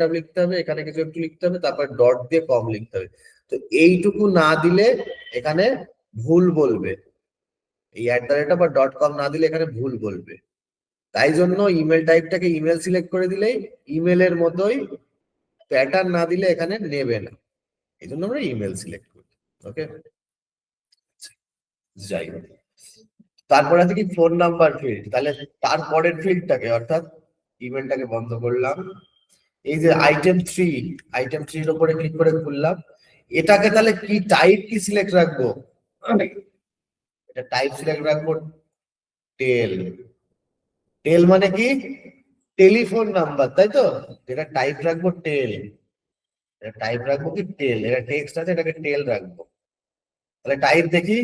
@অফ লিখতে হবে, এখানে কিছু একটু লিখতে হবে, তারপর ডট দিয়ে কম লিখতে হবে। তো এইটুকু না দিলে এখানে ভুল বলবে, এই @বা .com না দিলে এখানে ভুল বলবে। তাই জন্য ইমেল টাইপটাকে ইমেল সিলেক্ট করে দিলেই ইমেলের মতোই, প্যাটার্ন না দিলে এখানে নেবে না, এই জন্য আমরা ইমেল সিলেক্ট করি। ওকে, যাই হোক। তারপরে আছে কি, ফোন নাম্বার ফিল্ড, তাহলে তারপরের ফিল্ডটাকে, অর্থাৎ ইমেলটাকে বন্ধ করলাম, এই যে আইটেম 3 এর উপরে ক্লিক করে খুললাম, এটাকে তাহলে কি টাইপ কি সিলেক্ট রাখবো, এটা টাইপ সিলেক্ট রাখবো টেল। টেল মানে কি, টেলিফোন নাম্বার, তাই তো? এটা টাইপ রাখবো টেল, এটা টাইপ রাখবো কি টেল, এটা টেক্সট আছে এটাকে টেল রাখবো। তাহলে টাইপ দেখি,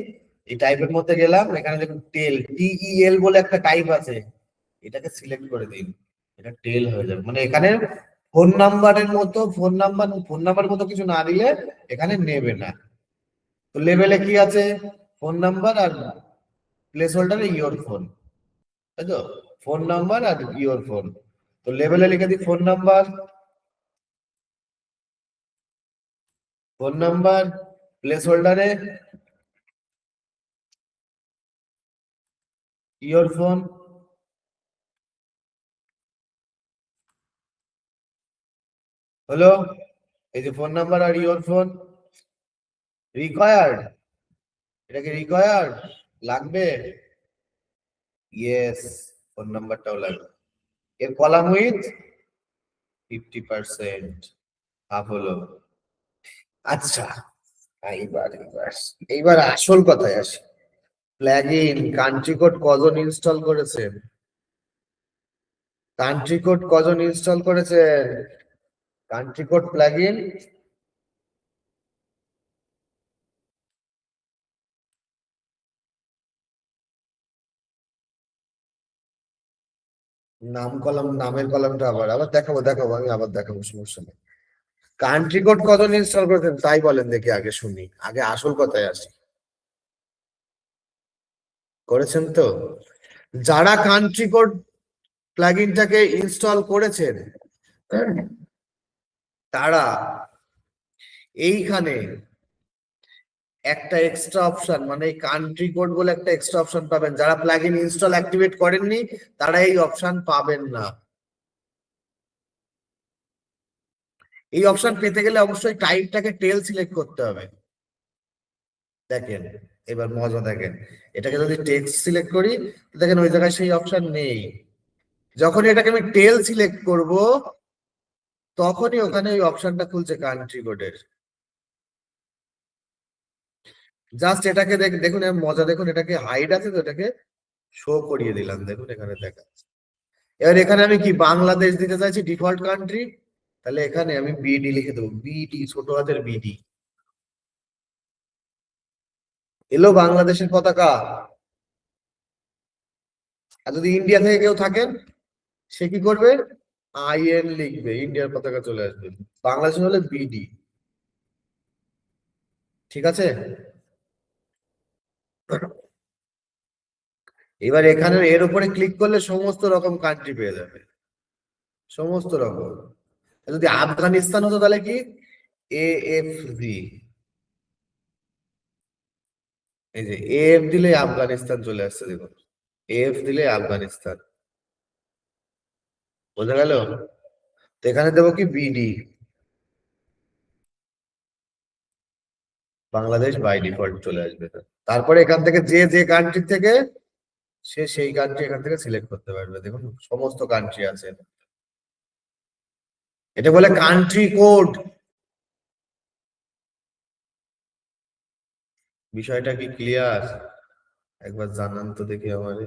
এই টাইপের মধ্যে গেলাম, এখানে দেখুন TEL বলে একটা টাইপ আছে, এটাকে সিলেক্ট করে দিন, এটা টেল হয়ে যাবে। মানে এখানে ফোন নাম্বারের মতো কিছু না দিলে এখানে নেবে না। তো লেভেলে কি আছে? ফোন নাম্বার আর প্লেস হোল্ডারে ইওর ফোন, তাই তো? ফোন নাম্বার আর ইওর ফোন। তো লেভেলে লিখে দিই phone number, phone number, place হোল্ডারে ইওর ফোন। হলো? এই যে ফোন নাম্বার আর ইওর ফোন। রিকোয়ার্ড, এটা কি রিকোয়ার্ড? লাগবে? ইয়েস, ফোন নাম্বারটাও লাগবে। এর কলাম উইথ 50%, হাফ হলো। আচ্ছা, এইবার এইবার এইবার আসল কথায় আসি। প্লাগইন কান্ট্রি কোড কজন ইনস্টল করেছেন? কান্ট্রি কোড কজন ইনস্টল করেছেন? কান্ট্রি কোড প্লাগইন নাম কলাম, নামের কলামটা আবার আবার দেখাবো, দেখাবো, আমি আবার দেখাবো, সমস্যা নেই। কান্ট্রি কোড কজন ইনস্টল করেছেন তাই বলেন দেখি, আগে শুনি, আগে আসল কথায় আসি। করেছেন তো? যারা কান্ট্রি কোড প্লাগইনটাকে ইনস্টল করেছেন তারা এইখানে একটা এক্সট্রা অপশন, মানে এই কান্ট্রি কোড বলে একটা এক্সট্রা অপশন পাবেন। যারা প্লাগইন ইনস্টল অ্যাক্টিভেট করেননি তারা এই অপশন পাবেন না। এই অপশন পেতে গেলে অবশ্যই টাইপটাকে টেল সিলেক্ট করতে হবে। দেখেন, এবার মজা দেখেন, এটাকে যদি টেক্সট সিলেক্ট করি দেখেন ওই জায়গায় সেই অপশন নেই। যখন এটাকে আমি টেল সিলেক্ট করব তখনই ওখানে ওই অপশনটা খুলছে কান্ট্রি কোডের। জাস্ট এটাকে দেখুন, মজা দেখুন, এটাকে হাইড আছে তো, এটাকে শো করিয়ে দিলাম, দেখুন এখানে দেখা। এবার এখানে আমি কি বাংলাদেশ দিতে চাইছি ডিফল্ট কান্ট্রি, তাহলে এখানে আমি বিডি লিখে দেবো, বিডি, ছোট হাতের বিডি। এলো বাংলাদেশের পতাকা। আর যদি ইন্ডিয়া থেকে কেউ থাকেন সে কি করবে? আইএন লিখবে, ইন্ডিয়ার পতাকা চলে আসবে। বাংলাদেশ হলে বিডি। ঠিক আছে? এবার এখানে এর উপরে ক্লিক করলে সমস্ত রকম কান্ট্রি পেয়ে যাবে, সমস্ত রকম। যদি আফগানিস্তান হতো তাহলে কি? AFZ, এই যে এফ দিলে আফগানিস্তান চলে আসছে, দেখুন এফ দিলে আফগানিস্তান। বোঝা গেল? তো এখানে দেবো কি বিডি, বাংলাদেশ বাই ডিফল্ট চলে আসবে। তারপরে এখান থেকে যে যে কান্ট্রি থেকে সে সেই কান্ট্রি এখান থেকে সিলেক্ট করতে পারবে। দেখুন সমস্ত কান্ট্রি আছে, এটা বলে কান্ট্রি কোড। বিষয়টা কি ক্লিয়ার? একবার জানান তো দেখি আমারে।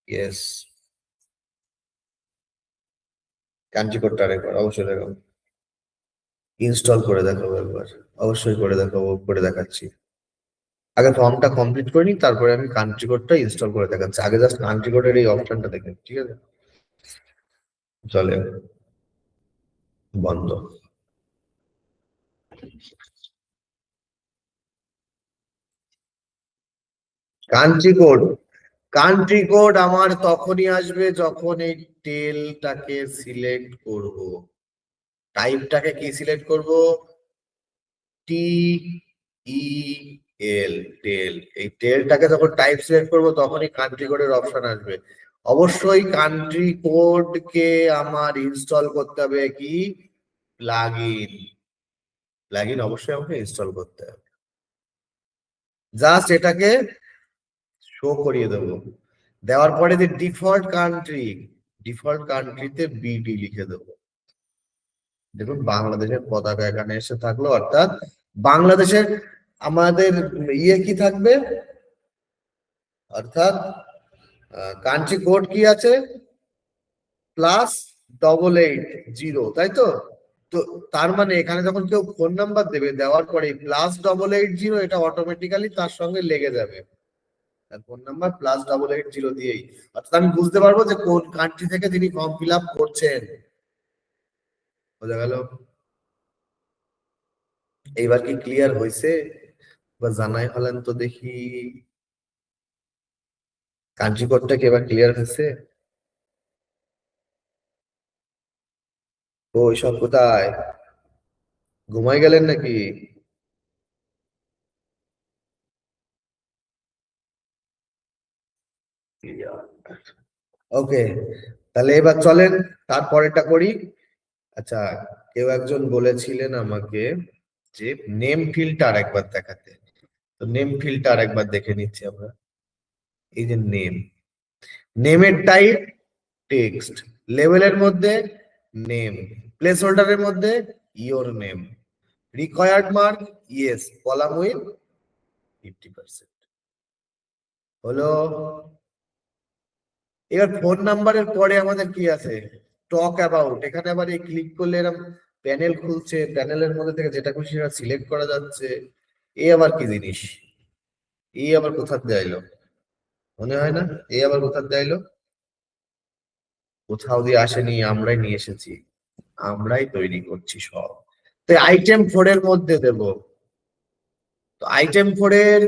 ইয়েস, কান্ট্রি কোডটা আরেকবার অবশ্যই দেখাবো, ইনস্টল করে দেখাবো একবার, অবশ্যই করে দেখাবো, করে দেখাচ্ছি। আগে ফর্মটা কমপ্লিট করে নিই, তারপরে আমি কান্ট্রি কোডটা ইনস্টল করে দেখাচ্ছি। আগে জাস্ট কান্ট্রি কোডের এই অপশনটা দেখেন, ঠিক আছে? চলে, বন্ধ। কান্ট্রি কোড, কান্ট্রি কোড আমার তখনই আসবে যখন এই টেলটাকে সিলেক্ট করব, টাইপটাকে কি সিলেক্ট করব? টি ই এল, টেল। এই টেলটাকে যখন টাইপ সিলেক্ট করব তখনই কান্ট্রি কোডের অপশন আসবে। অবশ্যই কান্ট্রি কোডকে আমার ইনস্টল করতে হবে কি? প্লাগইন, প্লাগইন অবশ্যই আমাকে ইনস্টল করতে হবে। জাস্ট এটাকে শো করিয়ে দেবো, দেওয়ার পরে যে ডিফল্ট কান্ট্রি, ডিফল্ট কান্ট্রিতে বিডি লিখে দেবো। দেখুন বাংলাদেশের পতাকা এখানে এসে থাকলো, অর্থাৎ বাংলাদেশের আমাদের ইয়ে কি থাকবে, অর্থাৎ কান্ট্রি কোড কি আছে? +880, তাই তো? তো তার মানে এখানে যখন কেউ ফোন নাম্বার দেবে, দেওয়ার পরে +880 এটা অটোমেটিক্যালি তার সঙ্গে লেগে যাবে, তার ফোন নাম্বার +880 দিয়েই। অর্থাৎ আমি বুঝতে পারবো যে কোন কান্ট্রি থেকে তিনি ফর্ম ফিল আপ করছেন। বোঝা গেল? এইবার কি ক্লিয়ার হয়েছে বা জানাই হলেন তো দেখি, কান্ট্রি কোডটা কি এবার ক্লিয়ার হয়েছে? ও সব কোথায়, ঘুমাই গেলেন নাকি? ওকে, তাহলে এবার চলেন তারপরেটা করি। আচ্ছা, কেউ একজন বলেছিলেন আমাকে যে নেম ফিল্টার একবার দেখাতে, তো নেম ফিল্টার একবার দেখে নিচ্ছি আমরা। এই যে নেম, নেমের টাইপ টেক্সট, লেভেলের মধ্যে নেম, প্লেস হোল্ডারের মধ্যে your name, required mark yes, column with 50%। হলো। এবার ফোন নাম্বারের পরে আমাদের কি আছে, টক অ্যাবাউট। এখানে আবার এই ক্লিক করলে এরকম প্যানেল খুলছে, প্যানেলের মধ্যে থেকে যেটা খুশি সেটা সিলেক্ট করা যাচ্ছে। এই আবার কি জিনিস, এই আবার কোথা দিয়ে আইলো, মনে হয় না এই আবার কোথা দিয়ে আইলো? কোথাও দিয়ে আসেনি, আমরাই নিয়ে এসেছি, আমরাই তৈরি করছি সব। তো আইটেম 4 এর মধ্যে দেব, তো আইটেম 4 এর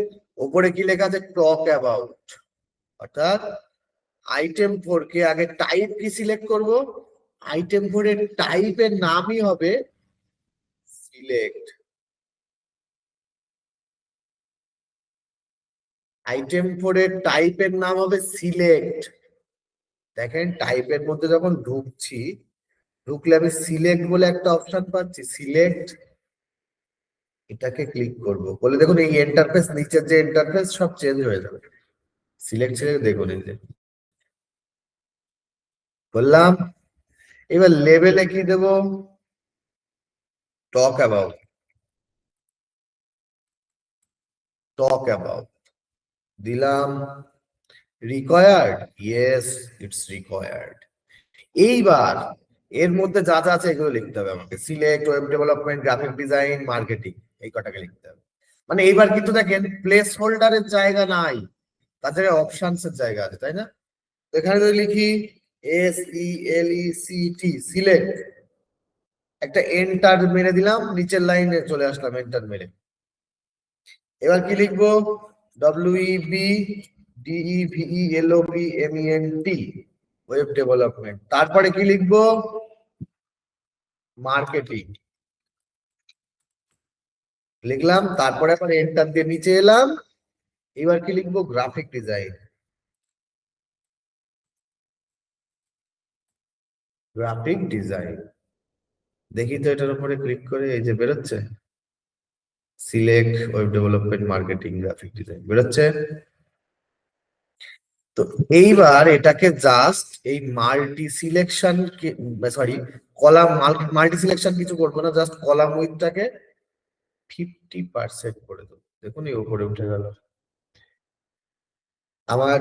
উপরে কি লেখা আছে, টক অ্যাবাউট। অর্থাৎ আইটেম 4 কে আগে টাইপ কি সিলেক্ট করব, আইটেম 4 এর টাইপের নামই হবে সিলেক্ট। আইটেম 4 এর টাইপের নাম হবে সিলেক্ট। দেখেন টাইপের মধ্যে যখন ঢুকছি, ঢুকলে আমি সিলেক্ট বলে একটা অপশন পাচ্ছি, সিলেক্ট, এটাকে ক্লিক করব, বলে দেখুন এই ইন্টারফেস, নিচের যে ইন্টারফেস সব চেঞ্জ হয়ে যাবে। সিলেক্ট ছেড়ে দেখুন এই যে বললাম। এবার লেভেলে কি দেব, টক অ্যাবাউট, টক অ্যাবাউট দিলাম। Required yes, it's required. এইবার এর মধ্যে যা যা আছে এগুলো লিখতে হবে আমাকে, select, web development, graphic design, marketing, এই কটাকে লিখতে হবে। মানে এইবার কিন্তু দেখেন প্লেস হোল্ডারের জায়গা নাই, তাছাড়া অপশনস এর জায়গা আছে, তাই না? তো এখানে যদি লিখি SELECT, সিলেক্ট, একটা এন্টার মেরে দিলাম, নিচের লাইনে চলে আসলাম এন্টার মেরে। এবার কি লিখবো, WEB DEVELOPMENT, ওয়েব ডেভেলপমেন্ট, তারপরে কি লিখবো, মার্কেটিং লিখলাম, তারপরে আবার এন্টার দিয়ে নিচে এলাম। এবার কি লিখবো, গ্রাফিক ডিজাইন, গ্রাফিক ডিজাইন। দেখি তো এটার উপরে ক্লিক করে, এই যে বেরোচ্ছে select, web development, marketing, graphic design বেরোচ্ছে। তো এইবার এটাকে জাস্ট এই multi selection, sorry column, multi selection কিছু করবো না, জাস্ট কলাম উইথটাকে 50% করে দেবো। দেখুন এই উপরে উঠে গেল। আমার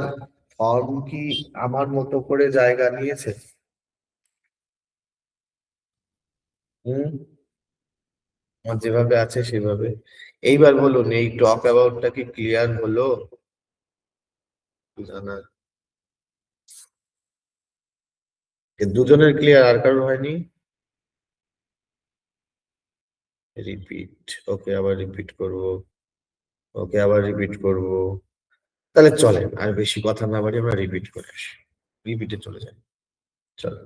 ফর্ম কি আমার মতো করে জায়গা নিয়েছে? হুম, আমার যেভাবে আছে সেভাবে। এইবার বলুন এই টক অ্যাবাউটটা কি ক্লিয়ার হলো? জানা, দুজনের ক্লিয়ার, আর কারোর হয়নি? রিপিট, ওকে আবার রিপিট করব, ওকে আবার রিপিট করব। তাহলে চলেন আর বেশি কথা না বাড়ি আমরা রিপিট করে আসি, রিপিটে চলে যাই। চলো,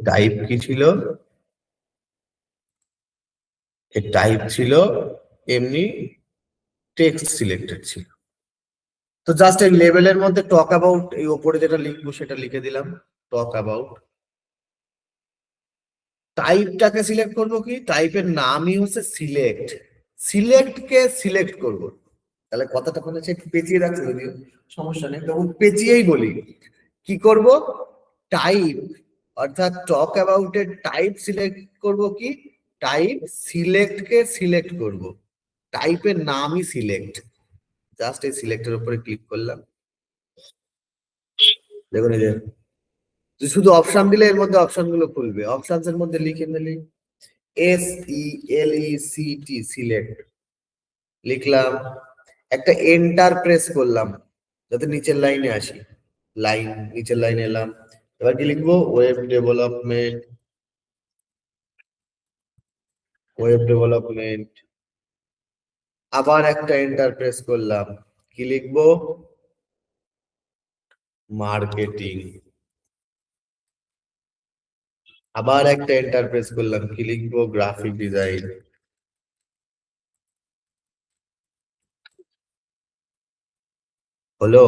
টাইপ কি ছিল, এর টাইপ ছিল এমনি টেক্সট সিলেক্টেড ছিল। তো জাস্ট এই লেভেলের মধ্যে টক অ্যাবাউট, এই ওপরে যেটা লিখবো সেটা লিখে দিলাম, টক অ্যাবাউট। টাইপটাকে সিলেক্ট করব, কি টাইপের নামই হচ্ছে সিলেক্ট, সিলেক্ট কে সিলেক্ট করব। তাহলে কথাটা মনে হচ্ছে একটু পেঁচিয়ে রাখছে, যদিও সমস্যা নেই, তখন পেঁচিয়েই বলি। কি করব, টাইপ, অর্থাৎ টক অ্যাবাউট এর টাইপ সিলেক্ট করব, কি টাইপ সিলেক্ট কে সিলেক্ট করব, টাইপের নামই সিলেক্ট। জাস্ট এই সিলেক্টের উপরে ক্লিক করলাম, দেখুন এই যে শুধু অপশন দিলে এর মধ্যে অপশন গুলো খুলবে, অপশনস এর মধ্যে লিখে নিলি SELECT, সিলেক্ট লিখলাম, একটা এন্টার প্রেস করলাম যাতে নিচের লাইনে আসি, লাইন নিচের লাইনে এলাম। এবার কি লিখবো, ওয়েব ডেভেলপমেন্ট, ওয়েব ডেভেলপমেন্ট। আবার একটা এন্টার প্রেস করলাম, কি লিখবো? মার্কেটিং। আবার একটা এন্টার প্রেস করলাম, কি লিখবো? Graphic design. হলো?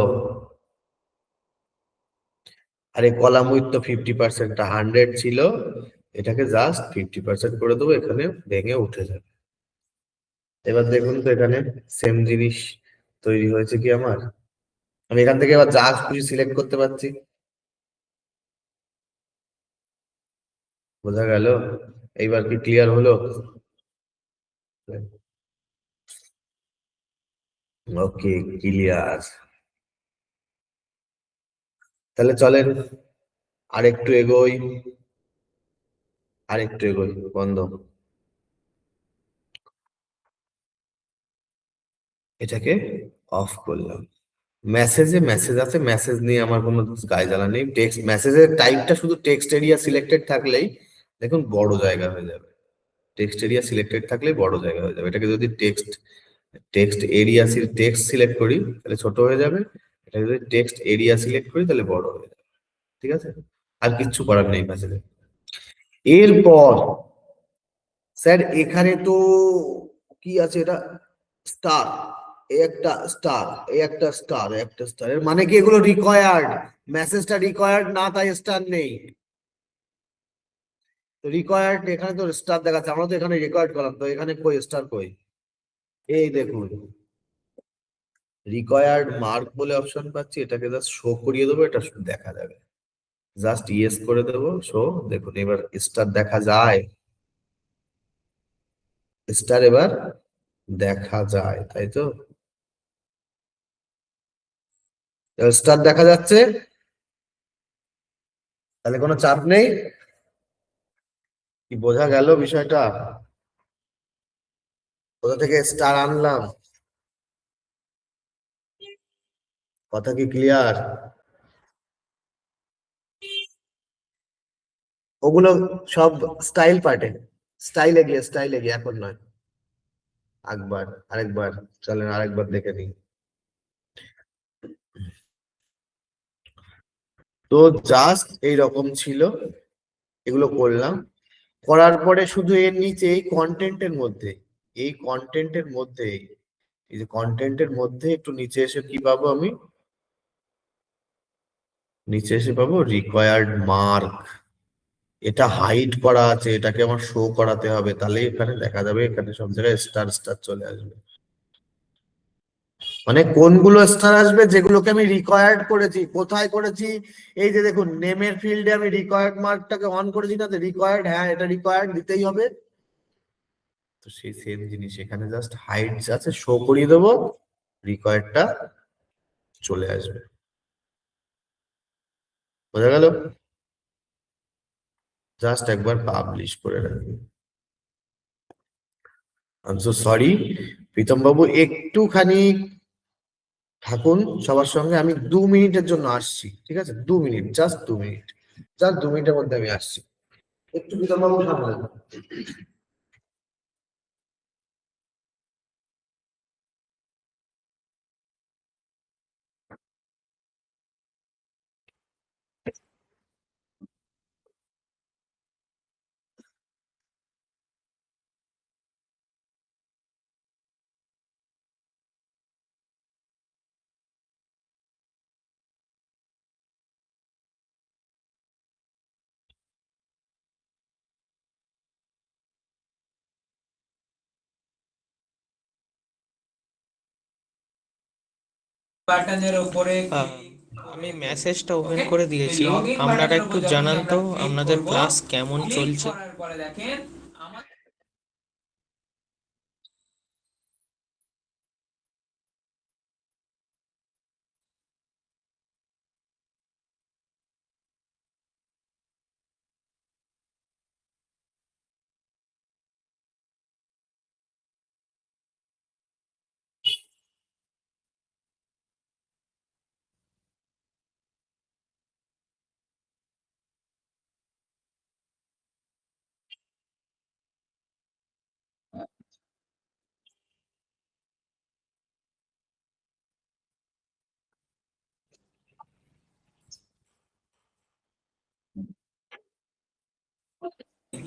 আরে কলাম উইথ তো 50%, 100 ছিল, এটাকে জাস্ট 50% করে দেবো, এখানে ভেঙে উঠে যাবে। এবার দেখুন তো এখানে সেম জিনিস তৈরি হয়েছে কি আমার? আমি এখান থেকে এবার যা খুশি সিলেক্ট করতে পারছি। বোঝা গেল? এইবার কি ক্লিয়ার হলো? ওকে, ক্লিয়ার। তাহলে চলেন আরেকটু এগোই, আরেকটু এগোই। বন্ধ। এটাকে অফ করলাম। মেসেজ আছে, মেসেজ নিয়ে আমার কোনো গায়ে জ্বালা নেই। টেক্সট মেসেজের টাইপটা শুধু টেক্সট এরিয়া সিলেক্টেড থাকলেই দেখুন বড় জায়গা হয়ে যাবে। টেক্সট এরিয়া সিলেক্টেড থাকলেই বড় জায়গা হয়ে যাবে। এটাকে যদি text text area text select করি তাহলে ছোট হয়ে যাবে। এটা যদি টেক্সট এরিয়া সিলেক্ট করি তাহলে বড় হয়ে যাবে। ঠিক আছে? আর কিচ্ছু করার নেই মেসেজে। এরপর স্যার এখানে তো কি আছে এটা? স্টার, এই একটা স্টার, এই একটা স্টার, একটা স্টার, এর মানে কি এগুলো রিকোয়ার্ড? মেসেজটা রিকোয়ার্ড না, তাই স্টার নেই। রিকোয়ার্ড এখানে তো স্টার দেখাচ্ছে, আমরা তো এখানে রেকর্ড করলাম, তো এখানে কই স্টার কই? এই দেখুন, রিকোয়ার্ড মার্ক বলে অপশন পাচ্ছি, এটাকে জাস্ট শো করিয়ে দেবো, এটা দেখা যাবে। জাস্ট ইয়েস করে দেবো, শো। দেখুন এবার স্টার দেখা যায়। স্টার এবার দেখা যায়, তাই তো? স্টার দেখা যাচ্ছে, তাহলে কোনো চাপ নেই। কি বোঝা গেল বিষয়টা? কোথা থেকে স্টার আনলাম? কথা কি ক্লিয়ার? ওগুলো সব স্টাইল পার্টে, স্টাইলে গিয়ে এখন নয়, একবার, আরেকবার। চলেন আরেকবার দেখে নিই। তো জাস্ট এইরকম ছিল, এগুলো করলাম। করার পরে শুধু এর নিচে এই কন্টেন্টের মধ্যে, এই কন্টেন্টের মধ্যে, এই যে কন্টেন্টের মধ্যে একটু নিচে এসে কি পাবো আমি? নিচে এসে পাবো রিকোয়ার্ড মার্ক। এটা হাইড করা আছে, এটাকে আমার শো করাতে হবে, তাহলে এখানে দেখা যাবে, এখানে সব জায়গায় স্টার স্টার চলে আসবে। মানে কোনগুলো স্টার আসবে? যেগুলোকে আমি রিকোয়ার্ড করেছি। কোথায় করেছি? এই যে দেখুন, নেমের ফিল্ডে আমি রিকোয়ার্ড মার্কটাকে অন করেছি না, রিকোয়ার্ড, হ্যাঁ এটা রিকোয়ার্ড দিতেই হবে। তো সেই সেম জিনিস এখানে জাস্ট হাইড আছে, শো করিয়ে দেবো, রিকোয়ার্ডটা চলে আসবে। বোঝা গেল? জাস্ট একবার পাবলিশ করে রাখি। I am so sorry Pritam বাবু, একটুখানি থাকুন সবার সঙ্গে, আমি 2 মিনিটের জন্য আসছি, ঠিক আছে? 2 মিনিট, জাস্ট 2 মিনিট, জাস্ট 2 মিনিটের মধ্যে আমি আসছি। একটু প্রীতম বাবু সামনে। বাটনের উপরে আমি মেসেজটা ওপেন করে দিয়েছি, আপনারা একটু জানান তো আপনাদের ক্লাস কেমন চলছে।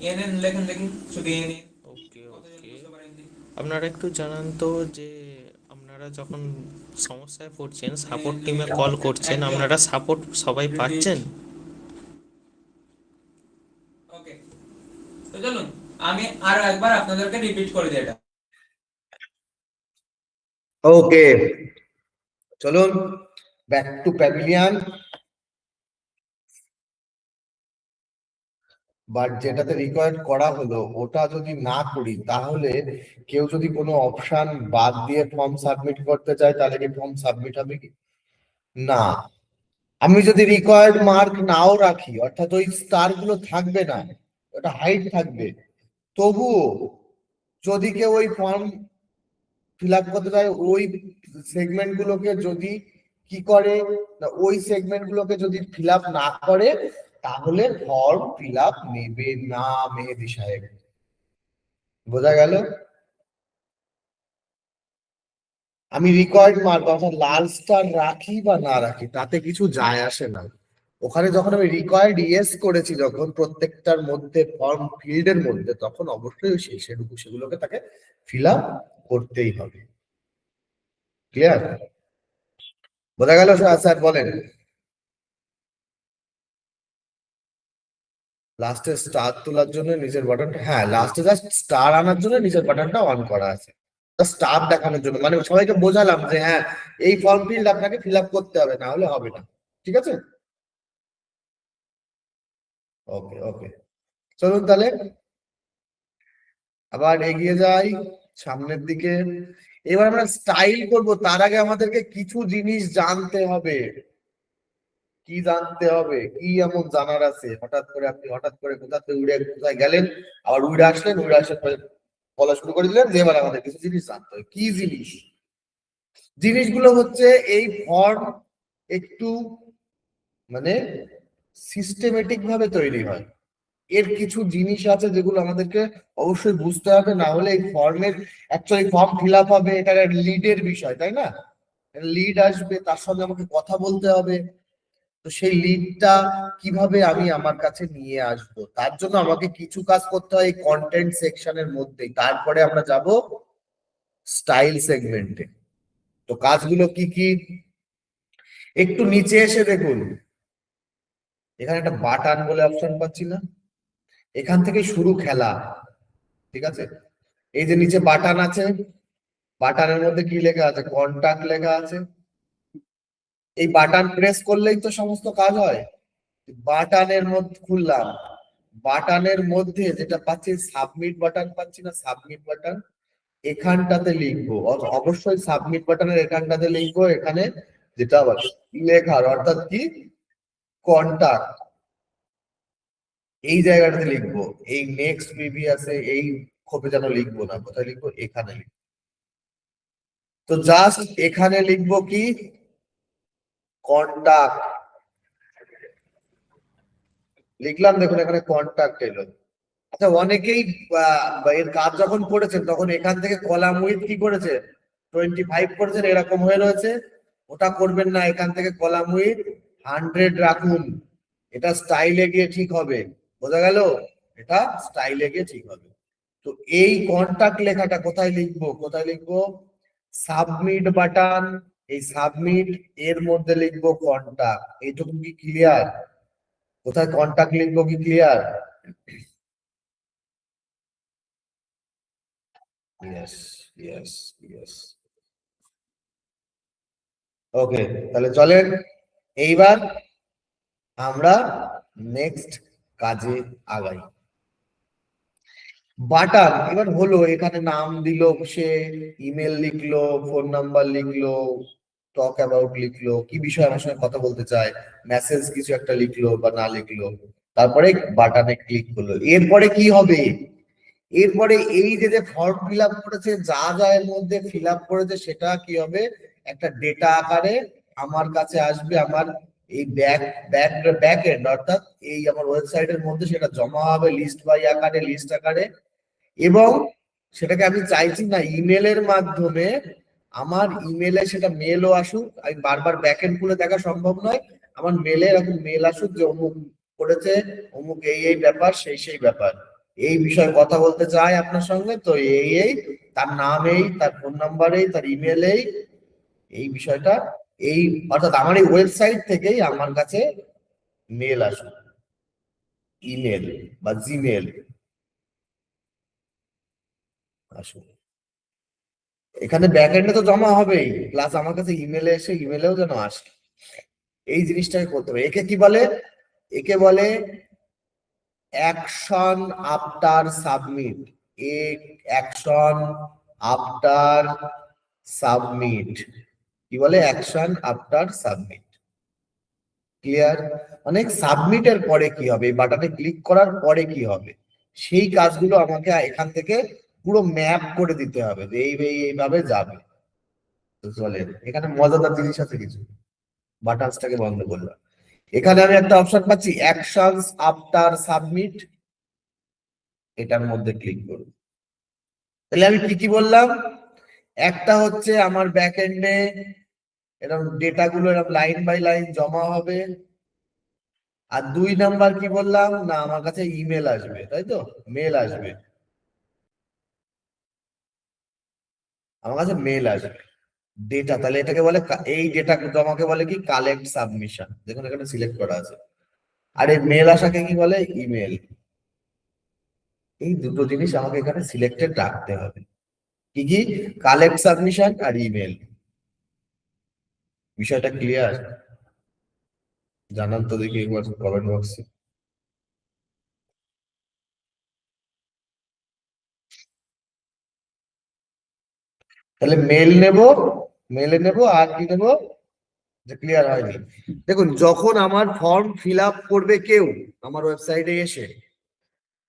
এনএন লেখেন দেখি, শুধু এনএন। ওকে ওকে, আপনারা একটু জানান তো যে আপনারা যখন সমস্যায় পড়ছেন সাপোর্ট টিমে কল করছেন, আপনারা সাপোর্ট সবাই পাচ্ছেন? ওকে, তো চলুন আমি আরো একবার আপনাদেরকে রিপিট করে দিই এটা। ওকে, চলুন ব্যাক টু প্যাভিলিয়ন। বাট যেটাতে রিকোয়ার্ড করা হলো ওটা যদি না করি, তাহলে কেউ যদি কোনো অপশন বাদ দিয়ে ফর্ম সাবমিট করতে চায়, তাহলে কি ফর্ম সাবমিট হবে কি না? আমি যদি রিকোয়ার্ড মার্ক নাও রাখি, অর্থাৎ ওই স্টার গুলো থাকবে না, ওটা হাইড থাকবে, তবুও যদি কেউ ওই ফর্ম ফিল আপ করতে চায়, ওই সেগমেন্ট গুলোকে যদি কি করে না, ওই সেগমেন্ট গুলোকে যদি ফিল আপ না করে, তাহলে ফর্ম ফিল আপ নেবে না মেহেদি সাহেব। বোঝা গেল? আমি রিকোয়ার্ড মার্ক অর্থাৎ লাল স্টার রাখি বা না রাখি তাতে কিছু যায় আসে না। ওখানে যখন আমি রিকোয়ার্ড ইয়েস করেছি, যখন প্রত্যেকটার মধ্যে ফর্ম ফিল্ডের মধ্যে, তখন অবশ্যই সেগুলোকে তাকে ফিল আপ করতেই হবে। ক্লিয়ার? বোঝা গেল স্যার? বলেন। লাস্টে স্টার তোলার জন্য নিচের বাটনটা, হ্যাঁ লাস্টে জাস্ট স্টার আনার জন্য নিচের বাটনটা অন করা আছে, স্টার দেখানোর জন্য, মানে সবাইকে বোঝালাম যে হ্যাঁ এই ফর্ম ফিল্ড আপনাকে ফিল আপ করতে হবে, না হলে হবে না। ঠিক আছে? ওকে ওকে, চলুন তাহলে আবার এগিয়ে যাই সামনের দিকে। এবার আমরা স্টাইল করব, তার আগে আমাদেরকে কিছু জিনিস জানতে হবে। কি জানতে হবে? কি এমন জানার আছে? আপনি হঠাৎ করে কোথা থেকে উড়ে কোথায় গেলেন, আবার উড়ে আসলেন, উড়ে আসার পরে বলা শুরু করে দিলেন যে এবার আমাদের কিছু জিনিস জানতে হবে। কি জিনিস? জিনিসগুলো হচ্ছে এই ফর্ম একটু মানে সিস্টেমেটিক ভাবে তৈরি হয়। এর কিছু জিনিস আছে যেগুলো আমাদেরকে অবশ্যই বুঝতে হবে, না হলে এই ফর্মের অ্যাকচুয়ালি ফর্ম ফিল আপ হবে, এটা লিডের বিষয়, তাই না? লিড আসবে, তার সঙ্গে আমাকে কথা বলতে হবে। তো সেই লিডটা কিভাবে আমি আমার কাছে নিয়ে আসব, তার জন্য আমাকে কিছু কাজ করতে হয় এই কন্টেন্ট সেকশনের মধ্যেই। তারপরে আমরা যাব স্টাইল সেগমেন্টে। তো কাজগুলো কি কি একটু নিচে এসে দেখুন, এখানে একটা বাটন বলে অপশন পাচ্ছি না? এখান থেকে শুরু খেলা। ঠিক আছে? এই যে নিচে বাটন আছে, বাটনের মধ্যে কি লেখা আছে? কন্টাক্ট লেখা আছে। এই বাটন প্রেস করলেই তো সমস্ত কাজ হয়। বাটনের মধ্যে খুললাম, বাটনের মধ্যে যেটা পাচ্ছি সাবমিট বাটন পাচ্ছি না? সাবমিট বাটন এখানটাতে লিখবো, অবশ্যই সাবমিট বাটনের এখানটাতে লিখবো, এখানে যেটা আবার লেখার অর্থাৎ কি কন্টাক্ট, এই জায়গাটাতে লিখবো। এই নেক্সট প্রিভিয়াসে এই খোপে যেন লিখবো না, কোথায় লিখবো? এখানে লিখবো। তো জাস্ট এখানে লিখবো কি কন্টাক্ট লিখলাম, দেখুন এখানে কন্টাক্ট এলো। আচ্ছা, অনেকেই এর কাজ যখন করেছেন তখন এখান থেকে কলাম উইথ কি করেছে 25 করেছেন, এরকম হয়ে রয়েছে। ওটা করবেন না, এখান থেকে কলাম উইথ 100 রাখুন, এটা স্টাইলে গিয়ে ঠিক হবে। বোঝা গেল? এটা স্টাইলে গিয়ে ঠিক হবে। তো এই কন্টাক্ট লেখাটা কোথায় লিখবো? কোথায় লিখবো? সাবমিট বাটন, এই সাবমিট এর মধ্যে লিখবো কন্টাক্ট। এইটুকু কি ক্লিয়ার? কোথায় কন্টাক্ট লিখবো কি clear? Yes yes yes. Okay, তাহলে চলেন এইবার আমরা নেক্সট কাজে আগাই। বাটন এবার হলো, এখানে নাম দিল সে, ইমেল লিখলো, ফোন নাম্বার লিখলো, টক অ্যাবাউট লিখলো, কি বিষয়ে আমার সঙ্গে কথা বলতে চায়, মেসেজ কিছু একটা লিখলো বা না লিখলো, তারপরে বাটনে ক্লিক করলো। এরপরে কি হবে? এরপরে এই যে যে ফর্ম ফিল আপ করেছে, যা যা এর মধ্যে ফিল আপ করেছে, সেটা কি হবে? একটা ডেটা আকারে আমার কাছে আসবে, আমার এই ব্যাক এন্ড অর্থাৎ এই আমার ওয়েবসাইটের মধ্যে সেটা জমা হবে লিস্ট বাই আকারে, লিস্ট আকারে। এবং সেটাকে আমি চাইছি না ইমেলের মাধ্যমে, আমার ইমেলে সেটা মেলও আসুক, আমি বারবার ব্যাক এন্ড খুলে দেখা সম্ভব নয়, আমার মেলে এরকম মেল আসুক যে অমুক করেছে, অমুক এই এই ব্যাপার, সেই সেই ব্যাপার। এই বিষয়ে কথা বলতে চায় আপনার সঙ্গে, তো এই তার নাম এই, তার ফোন নাম্বার এই, তার ইমেল এই বিষয়টা এই, অর্থাৎ আমার এই ওয়েবসাইট থেকেই আমার কাছে মেল আসবে, ইমেল বা জিমেল আসবে। এখানে ব্যাকএন্ডে তো জমা হবেই, প্লাস আমার কাছে ইমেলে এসে ইমেলেও যেন আসে, এই জিনিসটাকে করতে হবে। একে কি বলে? একে বলে action after submit. Action after submit, কি বলে? Action after submit. ক্লিয়ার? মানে সাবমিটের পরে কি হবে, এই বাটনে ক্লিক করার পরে কি হবে, সেই কাজগুলো আমাকে এখান থেকে পুরো ম্যাপ করে দিতে হবে যে এইভাবে যাবে। তো চলেন, এখানে মজাদার জিনিস আছে কিছু, বাটনসটাকে বন্ধ করলাম। এখানে আমি একটা অপশন পাচ্ছি অ্যাকশনস আফটার সাবমিট, এটার মধ্যে ক্লিক করব। তাহলে আমি কি কি বললাম? একটা হচ্ছে আমার ব্যাক এন্ডে এরকম ডেটা গুলো এরকম লাইন বাই লাইন জমা হবে। আর 2 নাম্বার কি বললাম? না, আমার কাছে ইমেল আসবে, তাই তো, মেল আসবে, আমার কাছে মেল আসবে ডেটা। তাহলে এটাকে বলে এই ডেটা জমাকে বলে কি? কালেক্ট সাবমিশন, দেখুন এখানে সিলেক্ট করা আছে। আর এই মেল আসাকে কি বলে? ইমেল। এই দুটো জিনিস আমাকে এখানে সিলেক্টেড রাখতে হবে। কি কি? কালেক্ট সাবমিশন আর ইমেল। বিষয়টা ক্লিয়ার? জানান তো দেখি একবার কমেন্ট বক্সে। তাহলে মেলে নেব আর কি নেব, যে ক্লিয়ার হয়নি। দেখুন, যখন আমার ফর্ম ফিল আপ করবে কেউ আমার ওয়েবসাইটে এসে,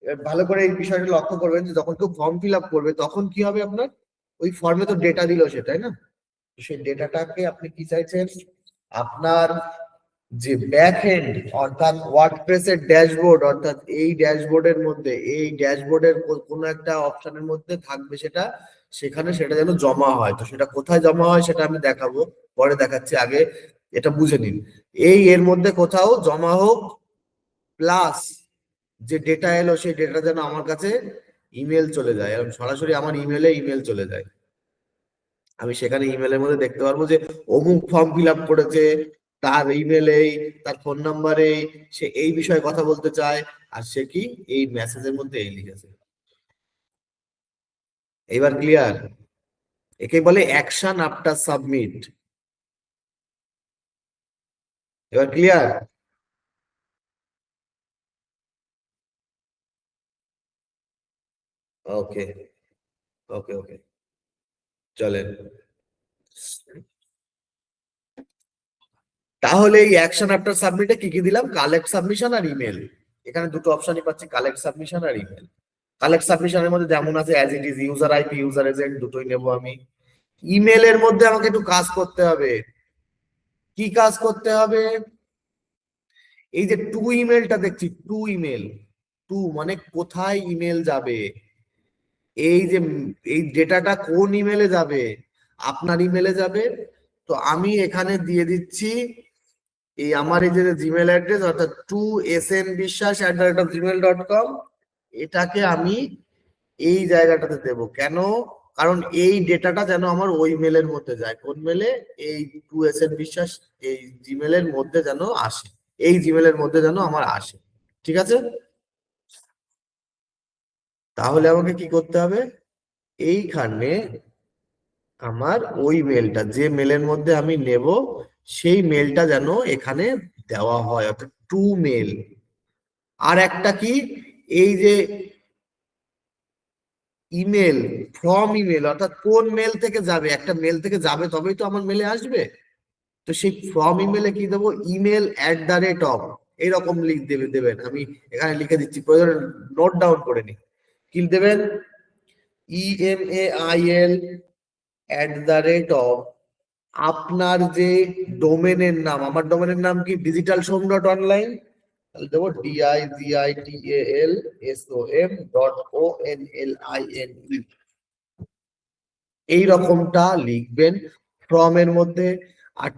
এবার ভালো করে এই বিষয়টা লক্ষ্য করবেন যে যখন কেউ ফর্ম ফিল আপ করবে তখন কি হবে আপনার, ওই ফর্মে তো ডেটা দিল সে, তাই না? সেই ডেটাটাকে আপনি কি চাইছেন? আপনার যে ব্যাক এন্ড অর্থাৎ ওয়ার্ডপ্রেসের ড্যাশবোর্ড, অর্থাৎ এই ড্যাশবোর্ডের মধ্যে, এই ড্যাশবোর্ডের কোনো একটা অপশনের মধ্যে থাকবে সেটা, সেখানে সেটা যেন জমা হয়। তো সেটা কোথায় জমা হয় সেটা আমি দেখাবো, পরে দেখাচ্ছি, আগে এটা বুঝে নিন। এর মধ্যে কোথাও জমা হোক, প্লাস যে ডেটা এলো সেই ডেটা যেন আমার কাছে ইমেল চলে যায়, এবং সরাসরি আমার ইমেল চলে যায়। আমি সেখানে ইমেলের মধ্যে দেখতে পারবো যে অমুক ফর্ম ফিল আপ করেছে, তার ইমেলেই, তার ফোন নাম্বারে, সে এই বিষয়ে কথা বলতে চায়, আর সে কি এই মেসেজের মধ্যে এই লিখেছে। এবার ক্লিয়ার? একে বলে অ্যাকশন আফটার সাবমিট। এবার ক্লিয়ার? ওকে, ওকে, ওকে, চলেন। তাহলে এই অ্যাকশন আফটার সাবমিটে কি কি দিলাম? কালেক্ট সাবমিশন আর ইমেল। এখানে দুটো অপশনই পাচ্ছি, কালেক্ট সাবমিশন আর ইমেল। কালেক্ট সাবমিশনের মধ্যে যেমন আছে as it is, user IP, user agent, দুটোই নেবো আমি। ইমেলের মধ্যে আমাকে একটু কাজ করতে হবে। কি কাজ করতে হবে? এই যে টু ইমেলটা দেখছি, টু ইমেল, টু মানে কোথায় ইমেল যাবে, এই যে এই ডেটাটা কোন ইমেলে যাবে? আপনার ইমেলে যাবে। তো আমি এখানে দিয়ে দিচ্ছি এই আমার এই যে জিমেল অ্যাড্রেস, অর্থাৎ 2snbiswas@gmail.com, এটাকে আমি এই জায়গাটাতে দেব। কেন? কারণ এই ডেটাটা যেন আমার ওই মেলের মধ্যে যায়। কোন মেলে? এই 2snbiswas এই জিমেলের মধ্যে যেন আসে, এই জিমেলের মধ্যে যেন আমার আসে। ঠিক আছে? তাহলে আমাকে কি করতে হবে? এইখানে আমার ওই মেলটা, যে মেলের মধ্যে আমি নেব, সেই মেলটা যেন এখানে দেওয়া হয়, অর্থাৎ টু মেল। আর একটা কি, এই যে ইমেল, ফ্রম ইমেল, অর্থাৎ কোন মেল থেকে যাবে, একটা মেল থেকে যাবে তবেই তো আমার মেলে আসবে। তো সেই ফ্রম ইমেলে কি দেবো? email@of, এইরকম দেবেন। আমি এখানে লিখে দিচ্ছি, প্রয়োজন নোট ডাউন করে নি। কি দেবেন? email@of, আপনার যে ডোমেনের নাম, আমার ডোমেনের নাম কি? digitalsom.online, তাহলে দেবো digitalsom.online, এই রকমটা লিখবেন ফর্ম এর মধ্যে। আর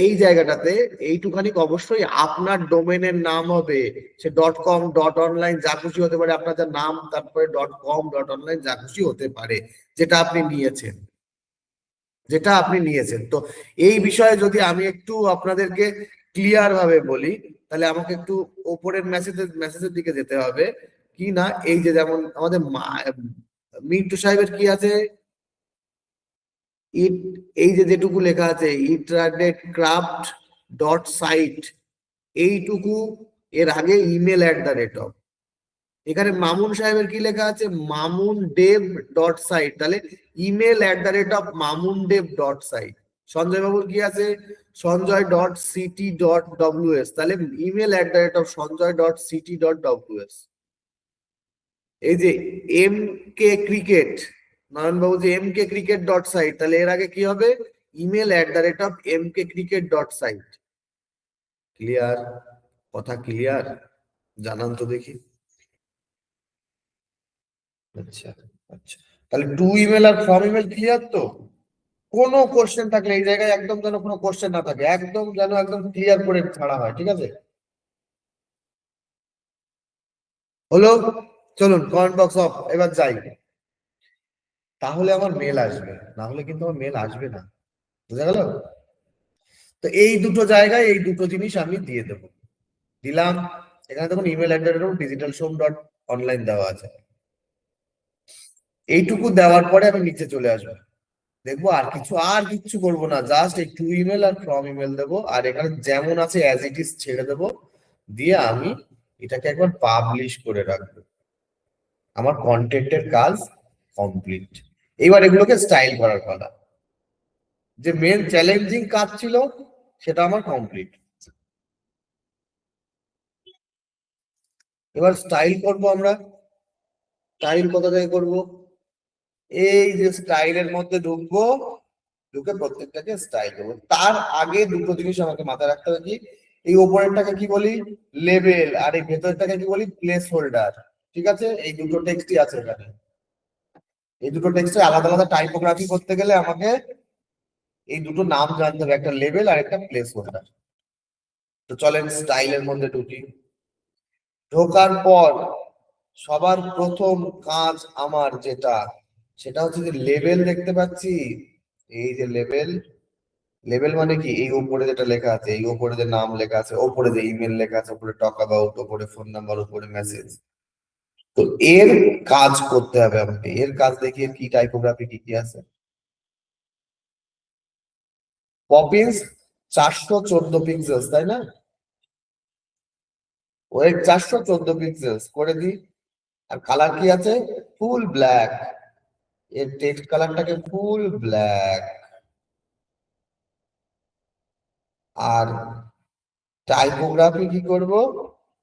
এই জায়গাটাতে এইটুখানি অবশ্যই আপনার ডোমেনের নাম হবে, সে .com .online যা খুশি হতে পারে, আপনার যা নাম তারপরে .com .online যা খুশি হতে পারে, যেটা আপনি নিয়েছেন, তো এই বিষয়ে যদি আমি একটু আপনাদেরকে ক্লিয়ার ভাবে বলি, তাহলে আমাকে একটু ওপরের মেসেজের দিকে যেতে হবে। কি না, এই যে যেমন আমাদের মিন্টু সাহেবের কি আছে, ইট, এই যে যেটুকু লেখা আছে itradet.craft.site, এইটুকু, এর আগে email@, এখানে মামুন সাহেবের কি লেখা আছে, mamundev.site, তাহলে email@mamundev.site। সঞ্জয় বাবুর কি আছে, sanjay.ct.ws, তাহলে email@sanjay.ct.ws। এই যে এম কে ক্রিকেট, নয়ন বাবু যে mkcricket.site, তাহলে এর আগে কি হবে, email@mkcricket.site। ক্লিয়ার? কথা ক্লিয়ার? জানান তো দেখি। আচ্ছা, আচ্ছা, তাহলে টু ইমেল আর ফ্রম ইমেল ক্লিয়ার তো? কোনো কোশ্চেন থাকলে এই জায়গায় একদম যেন কোনো কোশ্চেন না থাকে, একদম যেন একদম ক্লিয়ার করে ছাড়া হয়, ঠিক আছে? হলো? চলুন কমেন্ট বক্স অফ, এবার যাই। তাহলে আমার মেল আসবে, না হলে কিন্তু আমার মেল আসবে না, বুঝা গেল? তো এই দুটো জায়গায় এই দুটো জিনিস আমি দিয়ে দেবো, দিলাম। এখানে দেখুন ইমেল@digitalshom.online দেওয়া আছে। এইটুকু দেওয়ার পরে আমি নিচে চলে আসবো, দেখবো আর কিচ্ছু করবো না, জাস্ট এই টু ইমেল আর ফ্রম ইমেল দেবো, আর এখানে যেমন আছে অ্যাজ ইট ইজ ছেড়ে দেবো, দিয়ে আমি এটাকে একবার পাবলিশ করে রাখবো। আমার কন্টেন্টের কাজ কমপ্লিট। এবার এগুলোকে স্টাইল করার কথা, যে মেন চ্যালেঞ্জিং কাজ ছিল সেটা আমার কমপ্লিট। এবার স্টাইল করব আমরা। স্টাইল কোথা থেকে করবো, এই যে স্টাইলের মধ্যে ঢুকবো, ঢুকে প্রত্যেকটাকে স্টাইল করবো। তার আগে দুটো জিনিস আমাকে মাথায় রাখতে হবে, কি, এই উপরেরটাকে কি বলি, লেবেল, আর এই ভেতরটাকে কি বলি, প্লেস হোল্ডার। ঠিক আছে, এই দুটো টেক্সটই আছে এখানে। এই দুটো টেক্সটে আলাদা আলাদা টাইপোগ্রাফি করতে গেলে আমাকে এই দুটো নাম জানতে হবে, একটা লেবেল আর একটা প্লেস হোল্ডার। তো চলেন স্টাইলের মধ্যে ঢুকি। ঢোকার পর সবার প্রথম কাজ আমার যেটা, সেটা হচ্ছে যে লেবেল দেখতে পাচ্ছি, এই যে লেবেল। লেবেল মানে কি, এই উপরে যেটা লেখা আছে, এই উপরে যে নাম লেখা আছে, উপরে যে ইমেল লেখা আছে, উপরে টক অ্যাবাউট, উপরে ফোন নাম্বার, উপরে মেসেজ। তো এর কাজ করতে হবে আমাকে, এর কাজ দেখি এর কি টাইপোগ্রাফি কি কি আছে। পপিন্স 414 পিক্সেলস, তাই না? ওই 414 পিক্সেলস করে দিই। আর কালার কি আছে, ফুল ব্ল্যাক। এর টেক্সট কালারটাকে ফুল ব্ল্যাক। আর টাইপোগ্রাফি কি করব,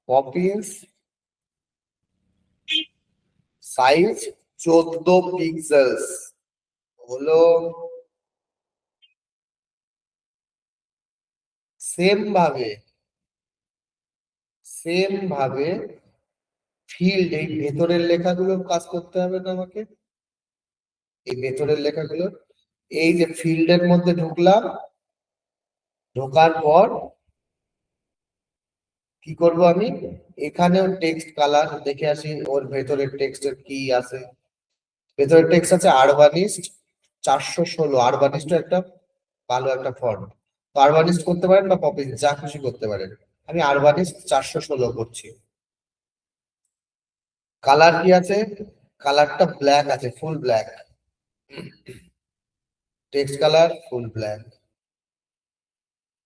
পপিন্স সাইজ 14 পিক্সেলস হলো। সেম ভাবে ফিল্ড, এই ভেতরের লেখাগুলো কাজ করতে হবে না আমাকে, এই ভেতরের লেখাগুলো। এই যে ফিল্ডের মধ্যে ঢুকলাম, ঢোকার পর কি করব আমি, এখানেও টেক্সট কালার দেখে আসি, ওর ভেতরের টেক্সটের কি আছে। ভেতরের টেক্সট আছে আরবানিস্ট 416। আরবানিস্ট একটা ভালো একটা ফন্ট, তো আরবানিস্ট করতে পারেন বা পপিস যা খুশি করতে পারেন। আমি আরবানিস্ট 416 করছি। কালার কি আছে, কালারটা ব্ল্যাক আছে, full black. Text colour full black.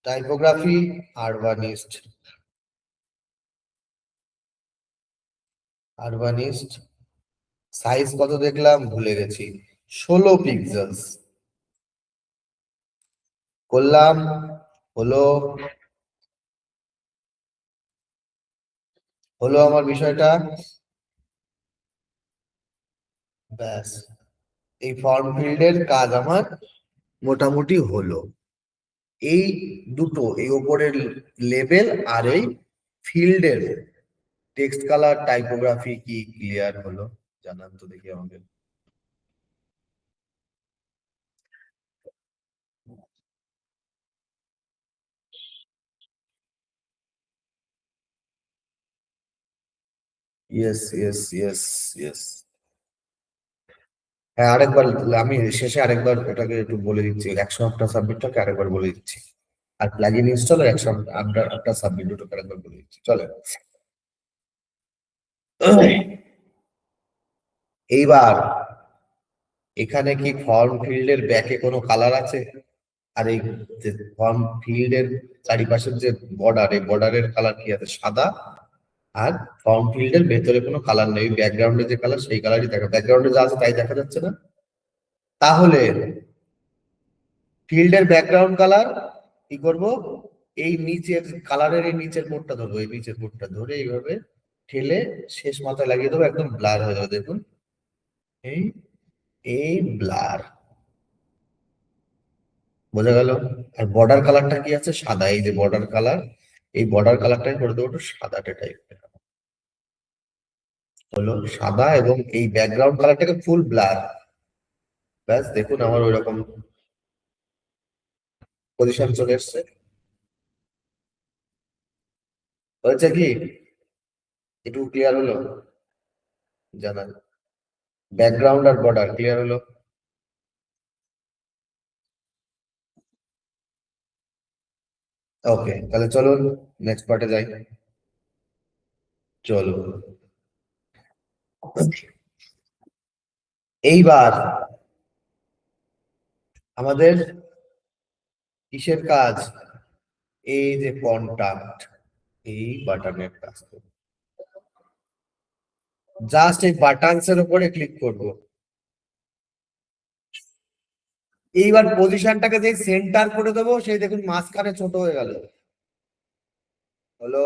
Typography Urbanist, Urbanist. Size কত দেখলাম ভুলে গেছি, 16 পিক্সেলস করলাম। হলো, হলো আমার বিষয়টা, ব্যাস। এই ফর্ম ফিল্ডের কাজ আমার মোটামুটি হলো। এই দুটো, এই উপরের লেবেল আর এই ফিল্ডের টেক্সট কালার টাইপোগ্রাফি কি ক্লিয়ার হলো? জানান তো দেখি আমাকে। Yes yes yes yes. হ্যাঁ, আরেকবার আমি শেষে আরেকবার এটাকে একটু বলে দিচ্ছি, 108টা সাবমিটটাকে আরেকবার বলে দিচ্ছি। আর প্লাগইন ইনস্টল আর 108টা সাবমিট দুটোকে আরেকবার বলে দিচ্ছি, চলে। এইবার এখানে কি ফর্ম ফিল্ডের ব্যাকে কোনো কালার আছে? আর এই যে ফর্ম ফিল্ডের চারিপাশের যে বর্ডার, এই বর্ডারের কালার কি আছে? সাদা। আর ফর্ম ফিল্ডের ভেতরে কোনো কালার নেই, ব্যাকগ্রাউন্ডে যে কালার সেই কালারই দেখা, ব্যাকগ্রাউন্ডে যা আছে তাই দেখা যাচ্ছে না। তাহলে ফিল্ডের ব্যাকগ্রাউন্ড কালার কি করব? এই নিচের কালারের এই নিচের কোডটা ধরবো, এই নিচের কোডটা ধরে এইভাবে ঠেলে শেষ মাথায় লাগিয়ে দেবো, একদম ব্লার হয়ে যাবে, দেখুন এই এই ব্লার, বোঝা গেল? আর বর্ডার কালারটা কি আছে? সাদা। এই যে বর্ডার কালার, এই বর্ডার কালারটাই করে দেবো একটু সাদাটে টাইপের, হলো সাদা, এবং এই ব্যাকগ্রাউন্ড কালারটাকে ফুল ব্লার। ব্যাস, দেখুন আমার ওইরকম পজিশন চলে এসছে। হয়েছে কি? একটু ক্লিয়ার হলো? জানান। ব্যাকগ্রাউন্ড আর বর্ডার ক্লিয়ার হলো? ওকে, তাহলে চলুন নেক্সট পার্টে যাই। চলো, এইবার আমাদের কিসের কাজ? এই যে কন্টাক্ট, এই বাটনের কাজ। জাস্ট এই বাটনস এর উপরে ক্লিক করব। এইবার পজিশনটাকে যে সেন্টার করে দেবো, সেই দেখুন মাঝখানে ছোট হয়ে গেল, হলো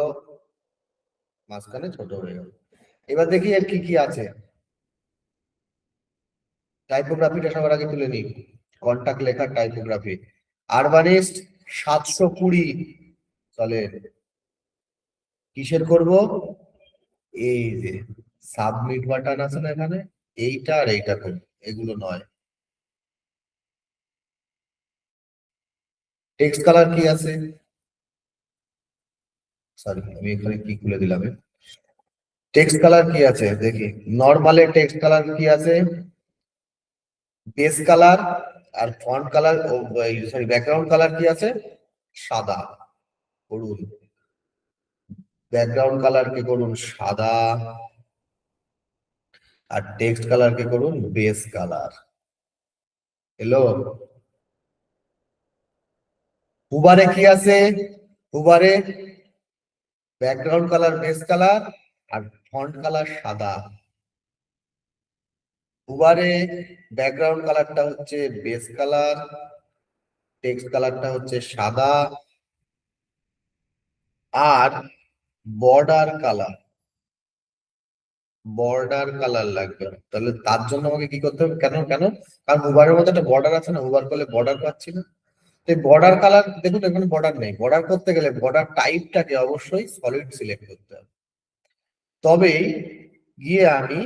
মাঝখানে ছোট হয়ে গেল। এবার দেখি এর কি কি আছে। টাইপোগ্রাফিটা সবার আগে তুলে নিই, কন্টাক্ট লেখার টাইপোগ্রাফি। আরবানিস্ট 720, চলে। কিসের করব? এই যে সাবমিট বাটন আছে না এখানে, এইটা আর এইটা করব, এগুলো নয়। টেক্সট কালার কি আছে? সরি, আমি এখানে কি খুলে দিলাম? টেক্সট কালার কি আছে দেখি। নরমালে টেক্সট কালার কি আছে? বেস কালার আর font colour, sorry background colour কি আছে? সাদা। করুন ব্যাকগ্রাউন্ড কালার কি করুন? সাদা। আর টেক্সট কালার কি করুন? Base colour. এলো? হুবারে কি আছে? হুবারে ব্যাকগ্রাউন্ড কালার বেস কালার আর ফন্ট কালার সাদা। হুবারে ব্যাকগ্রাউন্ড কালারটা হচ্ছে বেস কালার, টেক্সট কালারটা হচ্ছে সাদা, আর বর্ডার কালার, বর্ডার কালার লাগবে। তাহলে তার জন্য আমাকে কি করতে হবে? কেন কেন? কারণ হুবারের মধ্যে একটা বর্ডার আছে না, হুবার করলে বর্ডার পাচ্ছি না। তো বর্ডার কালার, দেখুন এখানে বর্ডার নেই। বর্ডার করতে গেলে বর্ডার টাইপটাকে অবশ্যই সলিড সিলেক্ট করতে হবে, তবেই গিয়ে আমি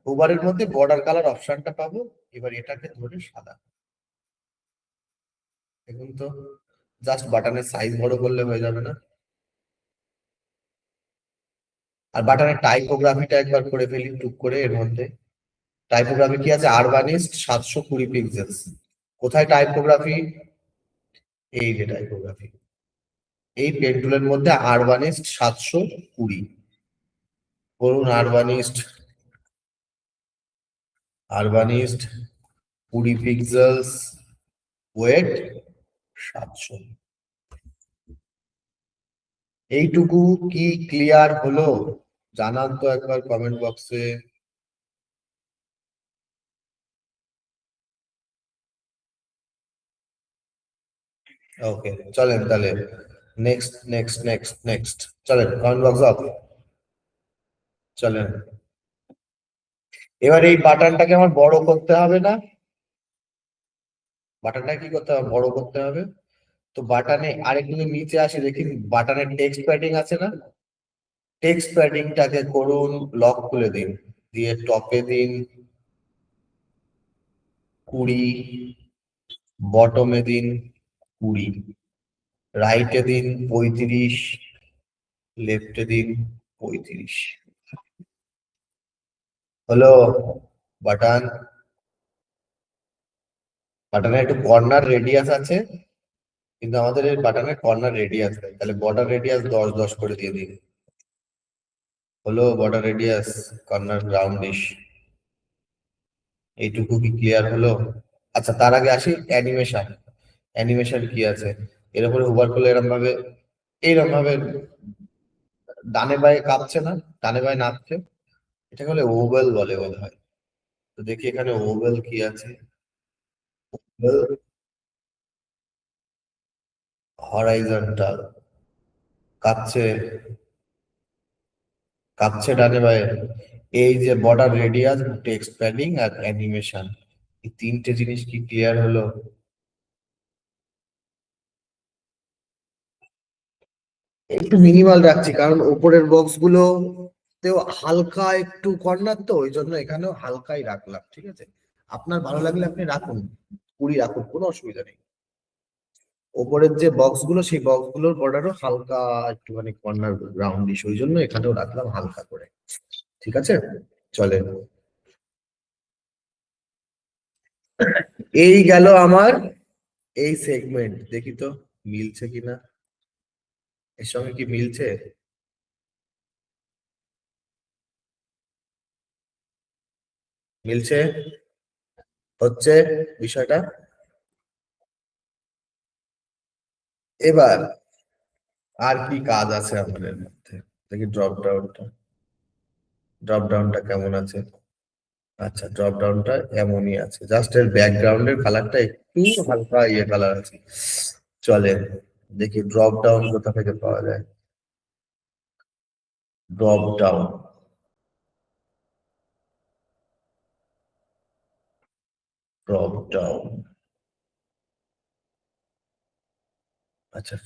হুবারের মধ্যে বর্ডার কালার অপশনটা পাবো। এবার এটাকে ধরে সাদা, দেখুন তো, জাস্ট বাটনের সাইজ বড় করলে হয়ে যাবে না? আর বাটনের টাইপোগ্রাফিটা একবার করে ফেলি টুক করে। এর মধ্যে টাইপোগ্রাফি কি আছে? আরবানিস্ট 720 পিক্সেলস। কোথায় টাইপোগ্রাফি? এই যে টাইপোগ্রাফি, এই পেন টুলের মধ্যে আরবানিস্ট 720 করুন। আরবানিস্ট 20 পিক্সেলস, ওয়েট 700। এইটুকু কি ক্লিয়ার হলো? জানান তো একবার কমেন্ট বক্সে। ওকে, চলেন তাহলে নেক্সট নেক্সট নেক্সট নেক্সট, চলেন কমেন্ট বক্স অফ, চলেন। এবার এই বাটনটাকে আমার বড় করতে হবে না? বাটনটা কি করতে হবে? বড় করতে হবে। তো বাটনে আরেকটু নিচে আসে, দেখি বাটনের টেক্সট প্যাডিং আছে না? টেক্সট প্যাডিংটাকে করুন লক খুলে দিন, দিয়ে টপে দিন 20, বটমে দিন 20, রাইটে দিন 35, লেফটে দিন 35। হলো বাটন, বাটনের একটু কর্নার রেডিয়াস আছে, কিন্তু আমাদের এই বাটনের কর্নার রেডিয়াস নেই, তাহলে বর্ডার রেডিয়াস 10 10 করে দিয়ে দিন। হলো বর্ডার রেডিয়াস কর্নার রাউন্ডিশ, এইটুকু কি ক্লিয়ার হলো? আচ্ছা, তার আগে আসি অ্যানিমেশন। অ্যানিমেশন কি আছে? এর উপরে হোভার করলে এইরকম ভাবে ডানে বায়ে কাঁপছে না, ডানে বায়ে নাচছে, এটাকে বলে ওভাল বলে বোধ হয়। তো দেখি এখানে ওভাল কি আছে। হরাইজন্টাল, কাঁপছে, কাঁপছে ডানে বায়ে। এই যে বর্ডার রেডিয়াস, টেক্সট প্যাডিং আর অ্যানিমেশন, এই তিনটে জিনিস কি ক্লিয়ার হলো? একটু মিনিমাল রাখছি কারণ ওপরের বক্স গুলো তেও হালকা একটু কর্নার, তো ওই জন্য এখানেও হালকাই রাখলাম, ঠিক আছে? আপনার ভালো লাগলে আপনি রাখুন, 20 রাখুন, কোনো অসুবিধা নেই। ওপরের যে বক্স গুলো, সেই বক্স গুলোর বর্ডারও হালকা একটুখানি কর্নার রাউন্ডিশ, ওই জন্য এখানেও রাখলাম হালকা করে, ঠিক আছে? চলে, এই গেল আমার এই সেগমেন্ট। দেখি তো মিলছে কিনা, এর সঙ্গে কি মিলছে? মিলছে, হচ্ছে বিষয়টা। এবার আর কি কাজ আছে আমাদের মধ্যে, দেখি ড্রপ ডাউনটা কেমন আছে। আচ্ছা, ড্রপ ডাউনটা এমনই আছে, জাস্ট এর ব্যাকগ্রাউন্ডের কালারটা একটু হালকা ইয়ে কালার আছে। চলে, দেখি ড্রপ ডাউন কোথা থেকে পাওয়া যায়। ড্রপ ডাউন, ড্রপ ডাউন, আচ্ছা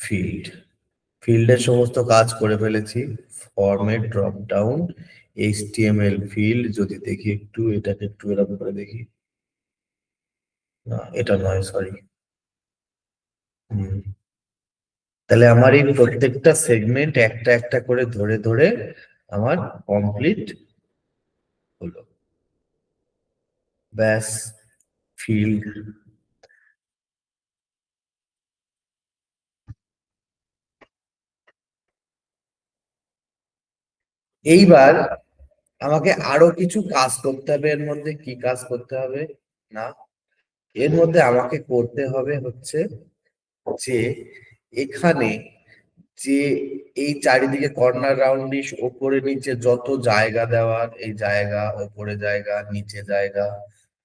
ফিল্ডের সমস্ত কাজ করে ফেলেছি। Format, drop down, HTML field, যদি দেখি একটু এটাকে একটু এরকম করে দেখি। না, এটা নয়, সরি। তাহলে আমার এই প্রত্যেকটা সেগমেন্ট একটা একটা করে ধরে ধরে আমার কমপ্লিট হলো, ব্যাস। ফিল্ড, এইবার আমাকে আরো কিছু কাজ করতে হবে। এর মধ্যে কি কাজ করতে হবে? না, এর মধ্যে আমাকে করতে হবে হচ্ছে যে এখানে যে এই চারিদিকে কর্নার রাউন্ডিশ, ওপরে নিচে যত জায়গা দেওয়ার, এই জায়গা, ওপরে জায়গা, নিচে জায়গা,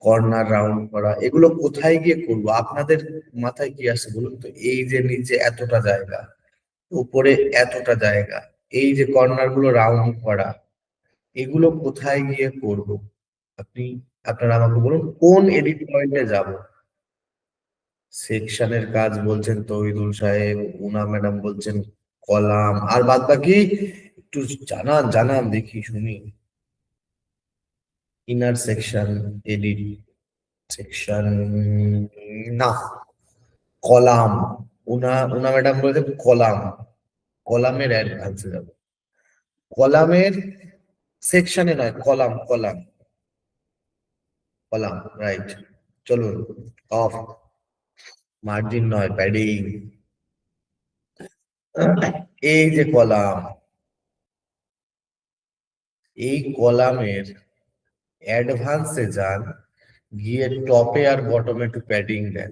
কর্নার রাউন্ড করা, এগুলো কোথায় গিয়ে করবো? আপনাদের মাথায় কি আসে বলুন তো? এই যে নিচে এতটা জায়গা, উপরে এতটা জায়গা, এই যে কর্নার গুলো রাউন্ড করা, এগুলো কোথায় গিয়ে করব? আপনি, আপনারা আমাকে বলুন কোন এডিট পয়েন্টে যাব। সেকশনের কাজ বলছেন তৌহিদুল সাহেব, উনা ম্যাডাম বলছেন কলাম, আর বাদ বাকি একটু জানান জানান দেখি শুনি। ইনার সেকশন, এডিট সেকশন, না, কলাম। উনা উনা ম্যাডাম বলেছে কলাম, কলামের অ্যাডভান্সে যাব। কলামের সেকশনে নয়, কলাম কলাম, কলাম, রাইট। চলুন, অফ, মার্জিন নয়, প্যাডিং। এই যে কলাম, এই কলামের অ্যাডভান্সে যান, গিয়ে টপে আর বটমে একটু প্যাডিং দেন।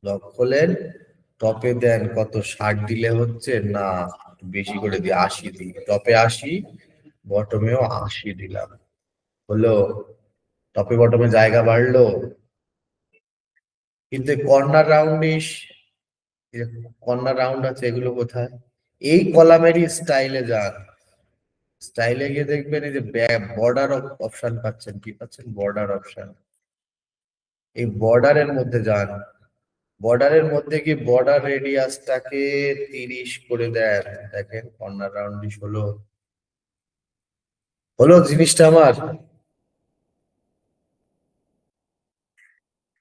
লক খোলেন, টপে দেন কত, 60 দিলে হচ্ছে না, একটু বেশি করে দিই, 80 দিই, টপে 80, বটমেও 80 দিলাম। হলো, টপে বটমে জায়গা বাড়লো। কিন্তু কর্নার রাউন্ডিশ, কর্নার রাউন্ড আছে, এগুলো কোথায়? এই কলামেরই স্টাইলে যান, স্টাইলে গিয়ে দেখবেন এই যে বর্ডার অপশন পাচ্ছেন, কি পাচ্ছেন? Border option. এই বর্ডারের মধ্যে যান, বর্ডারের মধ্যে কি বর্ডার রেডিয়াসটাকে 30 করে দেন, দেখেন কর্নার রাউন্ডিশ হলো। হলো জিনিসটা আমার।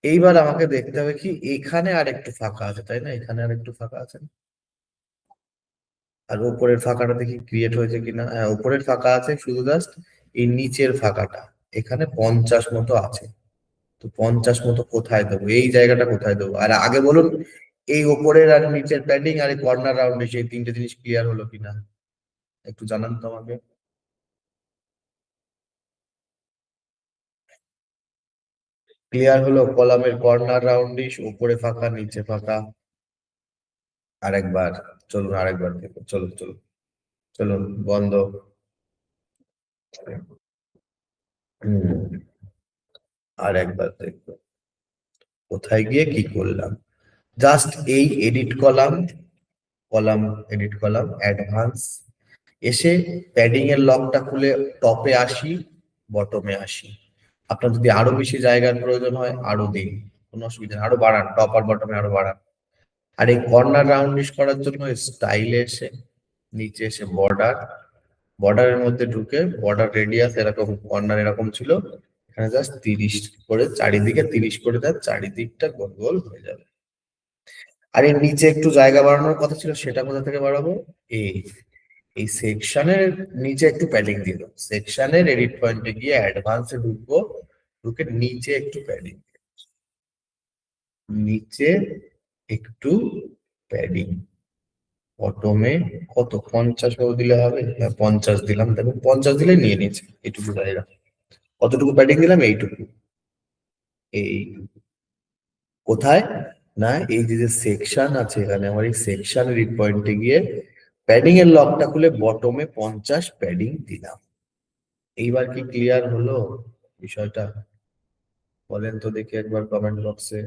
এইবার আমাকে দেখতে হবে কি এখানে আর একটু ফাঁকা আছে, তাই না? এখানে আর একটু ফাঁকা আছে না? আর উপরের ফাঁকাটা দেখি ক্রিয়েট হয়েছে কিনা। হ্যাঁ, উপরের ফাঁকা আছে, শুধু জাস্ট এই নিচের ফাঁকাটা, এখানে 50 মতো আছে। তো 50 মতো কোথায় দেবো, এই জায়গাটা কোথায় দেবো? আর আগে বলুন, এই ওপরের আর নিচের প্যাডিং আর এই কর্নার রাউন্ডে সেই তিনটে জিনিস ক্লিয়ার হলো কিনা একটু জানান তো আমাকে। ক্লিয়ার হলো? কলামের কর্নার রাউন্ডিশ, উপরে ফাঁকা নিচে ফাঁকা। আরেকবার, চলুন আরেকবার দেখো, চলুন চলুন চলুন, বন্ধ। হম, আর একবার দেখবো কোথায় গিয়ে কি করলাম। জাস্ট এই edit column, column edit column advance, এসে প্যাডিং এর লকটা খুলে টপে আসি, বটমে আসি। আপনার যদি আরো বেশি জায়গার প্রয়োজন হয় আরো দিন, কোনো অসুবিধা নেই, আরো বাড়ান, টপ আর বটমে আরো বাড়ান। আর এই কর্নার রাউন্ডিশ করার জন্য স্টাইলে এসে নিচে এসে বর্ডার, বর্ডারের মধ্যে ঢুকে বর্ডার রেডিয়াস এরকম, কর্নার এরকম ছিল, এখানে জাস্ট 30 করে চারিদিকে 30 করে দেন, চারিদিকটা গোল গোল হয়ে যাবে। আর এর নিচে একটু জায়গা বাড়ানোর কথা ছিল, সেটা কোথা থেকে বাড়াবো? এই এই সেকশনের নিচে একটু প্যাডিং দিয়ে দেবো, সেকশনের এডিট পয়েন্টে গিয়ে অ্যাডভান্সে ঢুকবো, ঢুকে নিচে একটু প্যাডিং, নিচে একটু প্যাডিং, বটমে কত 50 করে দিলে হবে? হ্যাঁ 50 দিলাম, দেখুন 50 দিলে নিয়ে নিয়েছে এইটুকু জায়গা। কতটুকু প্যাডিং দিলাম? এইটুকু, এই কোথায়? না এই যে সেকশন আছে এখানে, আমার এই সেকশন এডিট পয়েন্টে গিয়ে প্যাডিং এর লকটা খুলে বটমে 50 প্যাডিং দিলাম। এইবার কি ক্লিয়ার হলো বিষয়টা? বলেন তো দেখি একবার কমেন্ট বক্সে।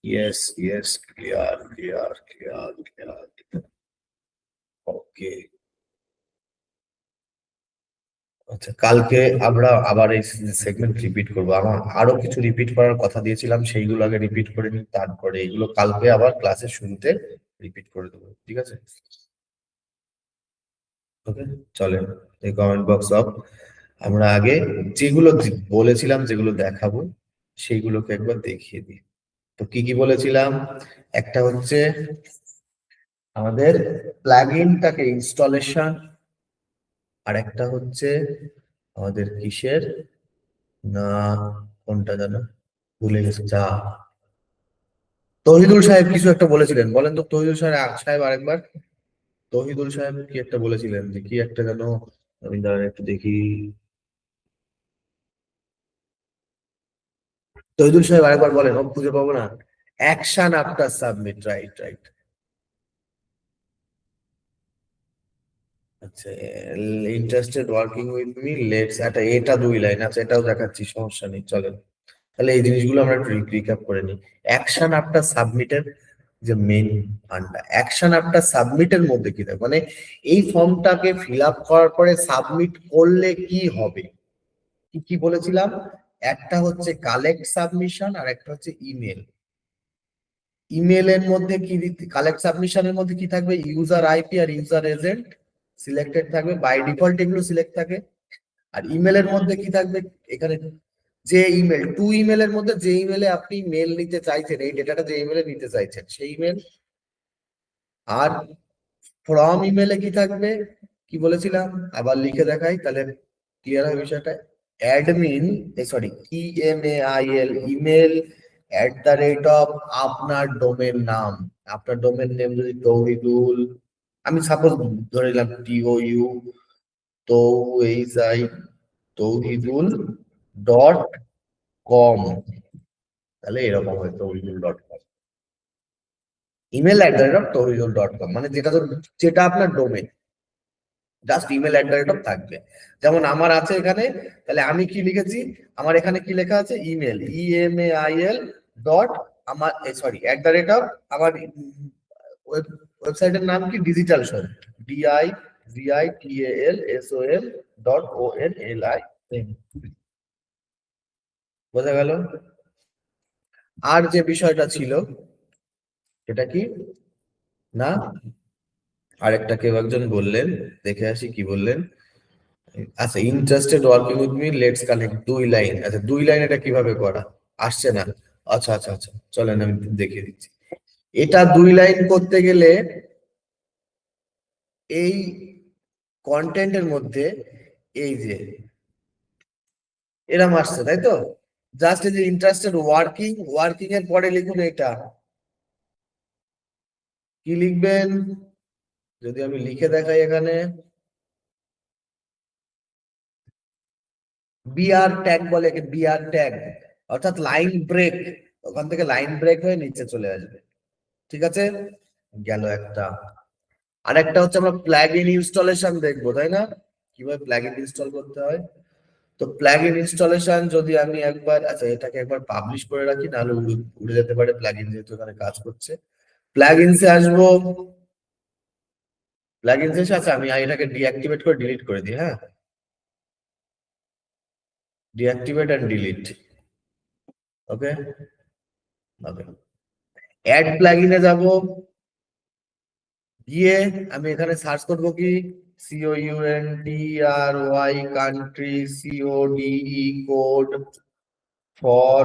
Yes yes, clear clear clear clear. Okay, আচ্ছা কালকে আমরা আবার এই সেগমেন্ট রিপিট করবো। আমার আরো কিছু রিপিট করার কথা দিয়েছিলাম, সেইগুলো আগে রিপিট করে নিই, তারপরে এগুলো কালকে আবার ক্লাসের শুরুতে রিপিট করে দেবো, ঠিক আছে? ওকে, চলেন এই কমেন্ট বক্স অফ। আমরা আগে যেগুলো বলেছিলাম, যেগুলো দেখাবো সেইগুলোকে একবার দেখিয়ে দিই। তো কি কি বলেছিলাম? একটা হচ্ছে আমাদের প্লাগইনটাকে ইনস্টলেশন, আর একটা হচ্ছে আমাদের কিসের, না কোনটা যেন ভুলে গেছি, যা তহিদুল সাহেব কিছু একটা বলেছিলেন, বলেন তো তহিদুল সাহেব আরেকবার। তহিদুল সাহেব কি একটা বলেছিলেন, যে কি একটা যেন, আমি দাঁড়ান একটু দেখি। তহিদুল সাহেব আরেকবার বলেন, ও খুঁজে পাবো না। Action after submit, right right. আচ্ছা, interested working with me let's, এটা এটা 2 লাইন, আচ্ছা এটাও দেখাচ্ছি, সমস্যা নেই চলেন। তাহলে এই জিনিসগুলো আমরা একটু রিক্যাপ করে নিই। অ্যাকশন আফটার সাবমিটের যে মেন ফান্ডা, অ্যাকশন আফটার সাবমিটের মধ্যে কি থাকে, মানে এই ফর্মটাকে ফিল আপ করার পরে সাবমিট করলে কি হবে, কি কি বলেছিলাম? একটা হচ্ছে কালেক্ট সাবমিশন, আর একটা হচ্ছে ইমেল। ইমেলের মধ্যে কি, কালেক্ট সাবমিশনের মধ্যে কি থাকবে? ইউজার আইপি আর ইউজার এজেন্ট সিলেক্টেড থাকবে, বাই ডিফল্ট এগুলো সিলেক্ট থাকে। আর ইমেলের মধ্যে কি থাকবে? এখানে যে ইমেল, টু ইমেলের মধ্যে যে ইমেলে আপনি মেল নিতে চাইছেন, এই ডেটাটা যে ইমেলে নিতে চাইছেন সেই ইমেল। আর ফ্রম ইমেলে কি থাকবে, কি বলেছিলাম আবার লিখে দেখাই তাহলে ক্লিয়ার হয় বিষয়টা। অ্যাডমিন, সরি, ইএমএআইএল, ইমেল @, আপনার ডোমেন নাম, আপনার ডোমেন নেম যদি তৌহিদুল, আমি সাপোজ ধরে নিলাম TOU, তৌহিদাই, তৌহিদুল.com, তাহলে এরকম হয় তৌহিদুল.com, email@তৌহিদুল.com, মানে যেটা তো, যেটা আপনার ডোমেন, জাস্ট email@, থাকবে। যেমন আমার আছে এখানে, তাহলে আমি কি লিখেছি, আমার এখানে কি লেখা আছে? ইমেল, ইএমএআইএল ডট, আমার সরি আমার ওয়েবসাইটের নাম কি? ডিজিটাল শপ, DIGITALSOL.ONLI, বোঝা গেল? আর যে বিষয়টা ছিল সেটা কি, না আরেকটা কেউ একজন বললেন, দেখে আসি কি বললেন। আচ্ছা, interested working with me let's connect, 2 line, আচ্ছা 2 লাইন এটা কিভাবে করা আসছে না? আচ্ছা আচ্ছা আচ্ছা, চলেন আমি দেখিয়ে দিচ্ছি। এটা 2 লাইন করতে গেলে এই কন্টেন্টের মধ্যে এই যে এরম আসছে, তাই তো? জাস্ট এই যে ইন্টারেস্টেড ওয়ার্কিং এর পরে লিখুন এটা কি লিখবেন, যদি আমি লিখে দেখাই এখানে বিআর ট্যাগ বলে, বিআর ট্যাগ অর্থাৎ লাইন ব্রেক, ওখান থেকে লাইন ব্রেক হয়ে নিচে চলে আসবে। ঠিক আছে, গেল একটা। আর একটা হচ্ছে আমরা প্লাগইন ইনস্টলেশন দেখবো, তাই না? কিভাবে প্লাগইন ইনস্টল করতে হয়। তো প্লাগইন ইনস্টলেশন যদি আমি একবার, আচ্ছা এটাকে একবার পাবলিশ করে রাখি, নাহলে উড়ে যেতে পারে প্লাগইন, যেহেতু এখানে কাজ করছে। প্লাগইনসে আসবো, প্লাগইনসে এসে আচ্ছা আমি এটাকে ডিঅ্যাক্টিভেট করে ডিলিট করে দিই। হ্যাঁ, deactivate and delete. Okay, okay. Add প্লাগইনে যাব, গিয়ে আমি এখানে সার্চ করব কি COUNTRY country, CODE code, for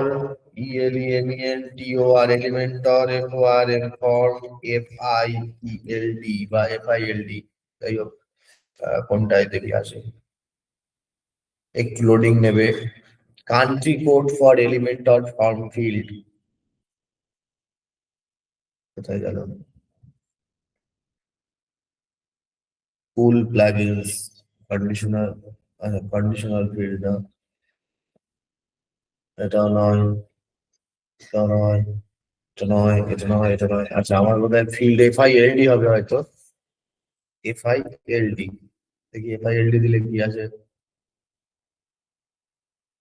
ELEMENTOR Elementor, FORM form, FIELD বা FILD, যাই হোক কোনটাই দেখি আসে, একটু লোডিং নেবে। Country code for Elementor form field, কোথায় গেল? কুল প্লাগইনস, কন্ডিশনাল, আচ্ছা কন্ডিশনাল ফিল্ড না, এটা নয়, এটা নয়, এটা নয়, এটা নয়, এটা নয়। আচ্ছা আমার বোধহয় ফিল্ড FILD হবে হয়তো, FILD, দেখি FILD দিলে কি আসে।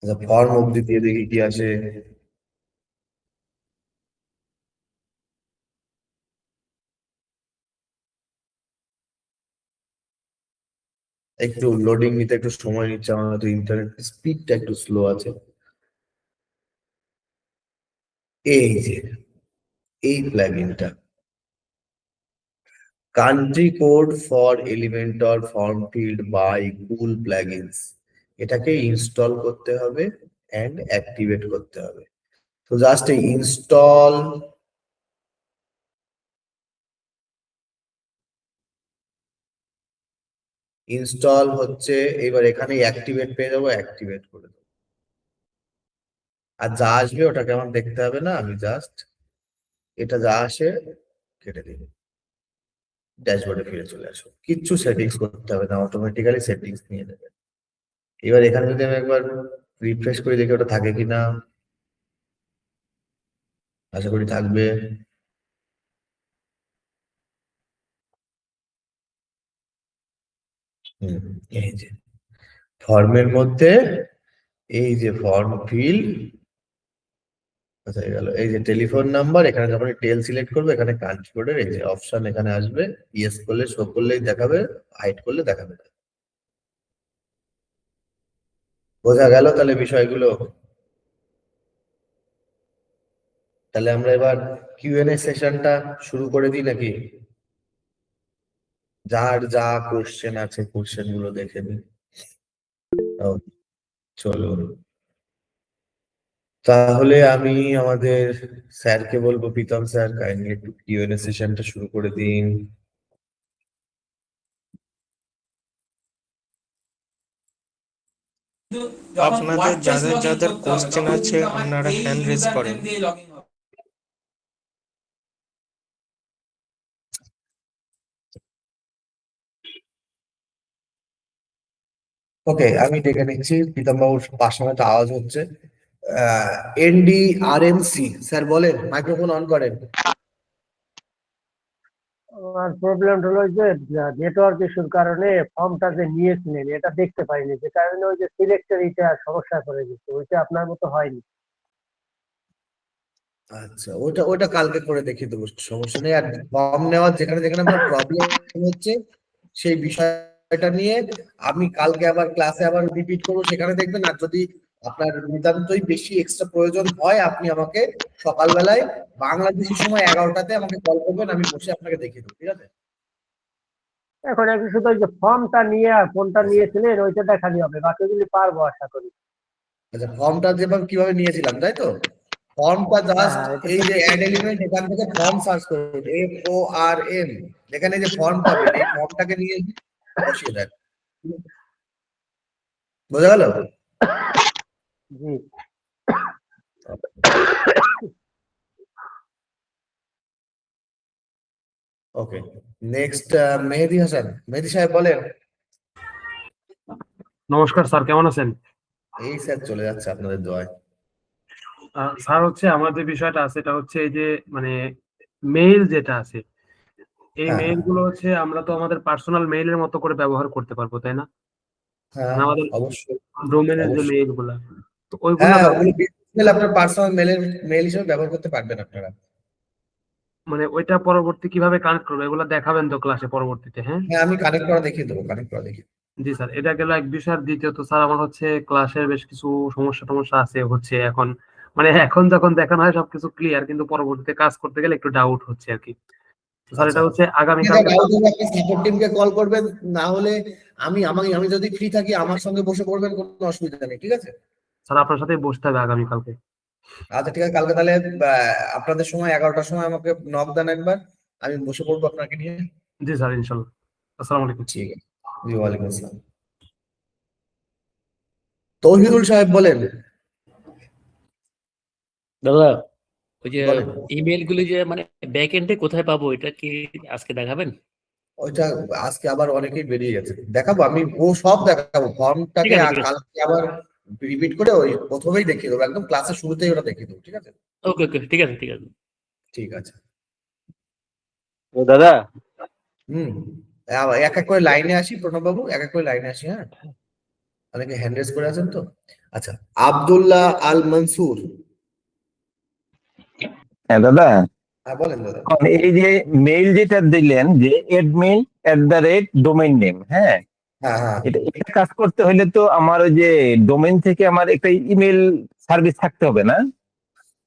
আচ্ছা ফর্ম অব্দি দিয়ে দেখি কি আসে। একটু লোডিং নিতে একটু সময় নিচ্ছে, আমার হয়তো ইন্টারনেট স্পিডটা একটু স্লো আছে। এই যে এই প্লাগইনটা country code for Elementor form field by Cool Plugins, এটাকে ইনস্টল করতে হবে এন্ড অ্যাক্টিভেট করতে হবে। তো জাস্ট ইনস্টল, ইনস্টল হচ্ছে, এবার এখানে অ্যাক্টিভেট পেয়ে যাবো, অ্যাক্টিভেট করে দেবো। আর যা আসবে ওটাকে আমার দেখতে হবে না, আমি জাস্ট এটা যা আসে কেটে দিব, ড্যাশবোর্ডে ফিরে চলে আসো, কিচ্ছু সেটিংস করতে হবে না, অটোমেটিক্যালি সেটিংস নিয়ে নেবে। এবার এখানে যদি আমি একবার রিফ্রেশ করে দেখি ওটা থাকে কিনা, আশা করি থাকবে। এই যে ফর্মের মধ্যে এই যে ফর্ম ফিল, কোথায় গেল, এই যে টেলিফোন নাম্বার, এখানে যখন টেল সিলেক্ট করবে এখানে কান্ট্রি কোডের এই যে অপশন এখানে আসবে, ইয়েস করলে শো করলেই দেখাবে, হাইড করলে দেখাবে না। বোঝা গেল তাহলে বিষয়গুলো? তাহলে আমরা এবার Q&A সেশনটা শুরু করে দিই নাকি? যার যা কোশ্চেন আছে কোশ্চেন গুলো দেখে নিই। ও, চলুন তাহলে আমি আমাদের স্যারকে বলবো, প্রীতম স্যার কাইন্ডলি একটু Q&A সেশনটা শুরু করে দিন। কিন্তু যখন আপনাদের ওয়ার্ডপ্রেস যাদের লগইন যাদের করতে হবে কোশ্চেন তখন আছে কিন্তু আমার আপনারা এই হ্যান্ড রেজ ইউজার করেন। নেম দিয়ে লগইন হবে। ওকে, আমি ডেকে নিচ্ছি, প্রীতম বাবুর পাশে হয়তো আওয়াজ হচ্ছে। NDRMC স্যার বলেন, মাইক্রোফোন অন করেন। আমার প্রবলেম হলো যে নেটওয়ার্ক ইস্যুর কারণে ফর্মটা যে নিয়েছিলেন এটা দেখতে পাইনি, যে কারণে ওই যে সিলেক্টের এটা সমস্যা করে দিচ্ছে, ওইটা আপনার মতো হয়নি। আচ্ছা ওটা ওটা কালকে করে দেখিয়ে দেবো, সমস্যা নেই। আর ফর্ম নেওয়ার যেখানে যেখানে আপনার প্রবলেম হচ্ছে সেই বিষয়টা নিয়ে আমি কালকে আবার ক্লাসে আবার রিপিট করবো, সেখানে দেখবেন। আর যদি আপনার নিতান্তই বেশি এক্সট্রা প্রয়োজন হয় আপনি আমাকে সকালবেলায় বাংলাদেশি সময় 11টাতে আমাকে কল করবেন, আমি বসে আপনাকে দেখিয়ে দেবো, ঠিক আছে? এখন একটু শুধু ওই যে ফর্মটা নিয়ে আর কোনটা নিয়েছিলেন ওইটা দেখালি হবে, বাকিগুলি পারবো আশা করি। আচ্ছা ফর্মটা যেভাবে কিভাবে নিয়েছিলাম তাই তো, ফর্মটা হ্যাঁ জাস্ট হ্যাঁ, এটা এই তো যে অ্যাড এলিমেন্ট, এখান থেকে ফর্ম সার্চ করুন, FORM, এখানে যে ফর্ম পাবেন এই ফর্মটাকে নিয়ে বসিয়ে দেন। বোঝা গেল? জি। ওকে, নেক্সট মেহেদী হাসান। মেহেদী সাহেব বলেন। নমস্কার স্যার, কেমন আছেন? এই স্যার চলে যাচ্ছে আপনাদের দোয়ায়। স্যার হচ্ছে আমার যে বিষয়টা আছে এটা হচ্ছে এই যে মানে মেইল যেটা আছে, এই হ্যাঁ মেইল গুলো হচ্ছে আমরা তো আমাদের পার্সোনাল মেইলের মতো করে ব্যবহার করতে পারবো, তাই না? হ্যাঁ, মানে আমাদের অবশ্যই ডোমেনের যে অবশ্যই। মেইল গুলা, তো ওইগুলা হ্যাঁ, ব্যবহার ওগুলো মেল আপনার পার্সোনাল মেল হিসেবে ব্যবহার করতে পারবেন আপনারা। মানে ওইটা পরবর্তী কিভাবে কানেক্ট করবো এগুলা দেখাবেন তো ক্লাসে পরবর্তীতে? হ্যাঁ হ্যাঁ, আমি কানেক্ট করা দেখিয়ে দেবো, কানেক্ট করা দেখিয়ে দেবো। জি স্যার, এটা গেল এক বিষয়। আর দ্বিতীয়ত স্যার আমার হচ্ছে ক্লাসের বেশ কিছু সমস্যা আছে হচ্ছে এখন, মানে এখন যখন দেখানো হয় সবকিছু ক্লিয়ার, কিন্তু পরবর্তীতে কাজ করতে গেলে একটু ডাউট হচ্ছে আর কি। তো স্যার আচ্ছা, এটা হচ্ছে যেটা আগামীকালকে। ডাউট হবে আপনি সাপোর্ট টিমকে কল করবেন, না হলে আমি যদি ফ্রি থাকি আমার সঙ্গে বসে পড়বেন, কোনো অসুবিধা নেই, ঠিক আছে? স্যার আপনার সাথে বসতে হবে আগামীকালকে। আচ্ছা ঠিক আছে, কালকে তাহলে আপনাদের সময় 11টার সময় আমাকে নক দেন একবার, আমি বসে পড়বো আপনাকে নিয়ে। জি স্যার, ইনশাল্লাহ। আসসালামু আলাইকুম। ঠিক আছে, জি ওয়ালাইকুম আসসালাম। তৌহিদুল সাহেব বলেন। দাদা, ওই যে বলেন, ইমেল গুলি যে মানে ব্যাক এন্ডে কোথায় পাবো, এটা কি আজকে দেখাবেন? ওইটা আজকে আবার অনেকেই বেরিয়ে গেছে, দেখাবো আমি, ও সব দেখাবো ঠিক ফর্মটাকে, আছে, আর ঠিক আছে। কালকে আবার রিপিট করে ওই প্রথমেই দেখিয়ে দেবো, একদম ক্লাসের শুরুতেই ওটা দেখিয়ে দেবো, ঠিক আছে? ওকে ওকে, ঠিক আছে ঠিক আছে। ঠিক আছে। ও দাদা, হুম, এক এক করে লাইনে আসি, প্রণব বাবু এক এক করে লাইনে আসি। হ্যাঁ, অনেকে হ্যান্ড রেজ করে আছেন তো। আচ্ছা, আব্দুল্লাহ আল মনসুর। হ্যাঁ দাদা, হ্যাঁ বলেন দাদা। এই যে মেইল যেটা দিলেন যে admin@domain name, হ্যাঁ, হ্যাঁ হ্যাঁ এটা কাজ করতে হলে তো আমার ওই যে ডোমেইন থেকে আমার একটা ইমেল সার্ভিস থাকতে হবে না?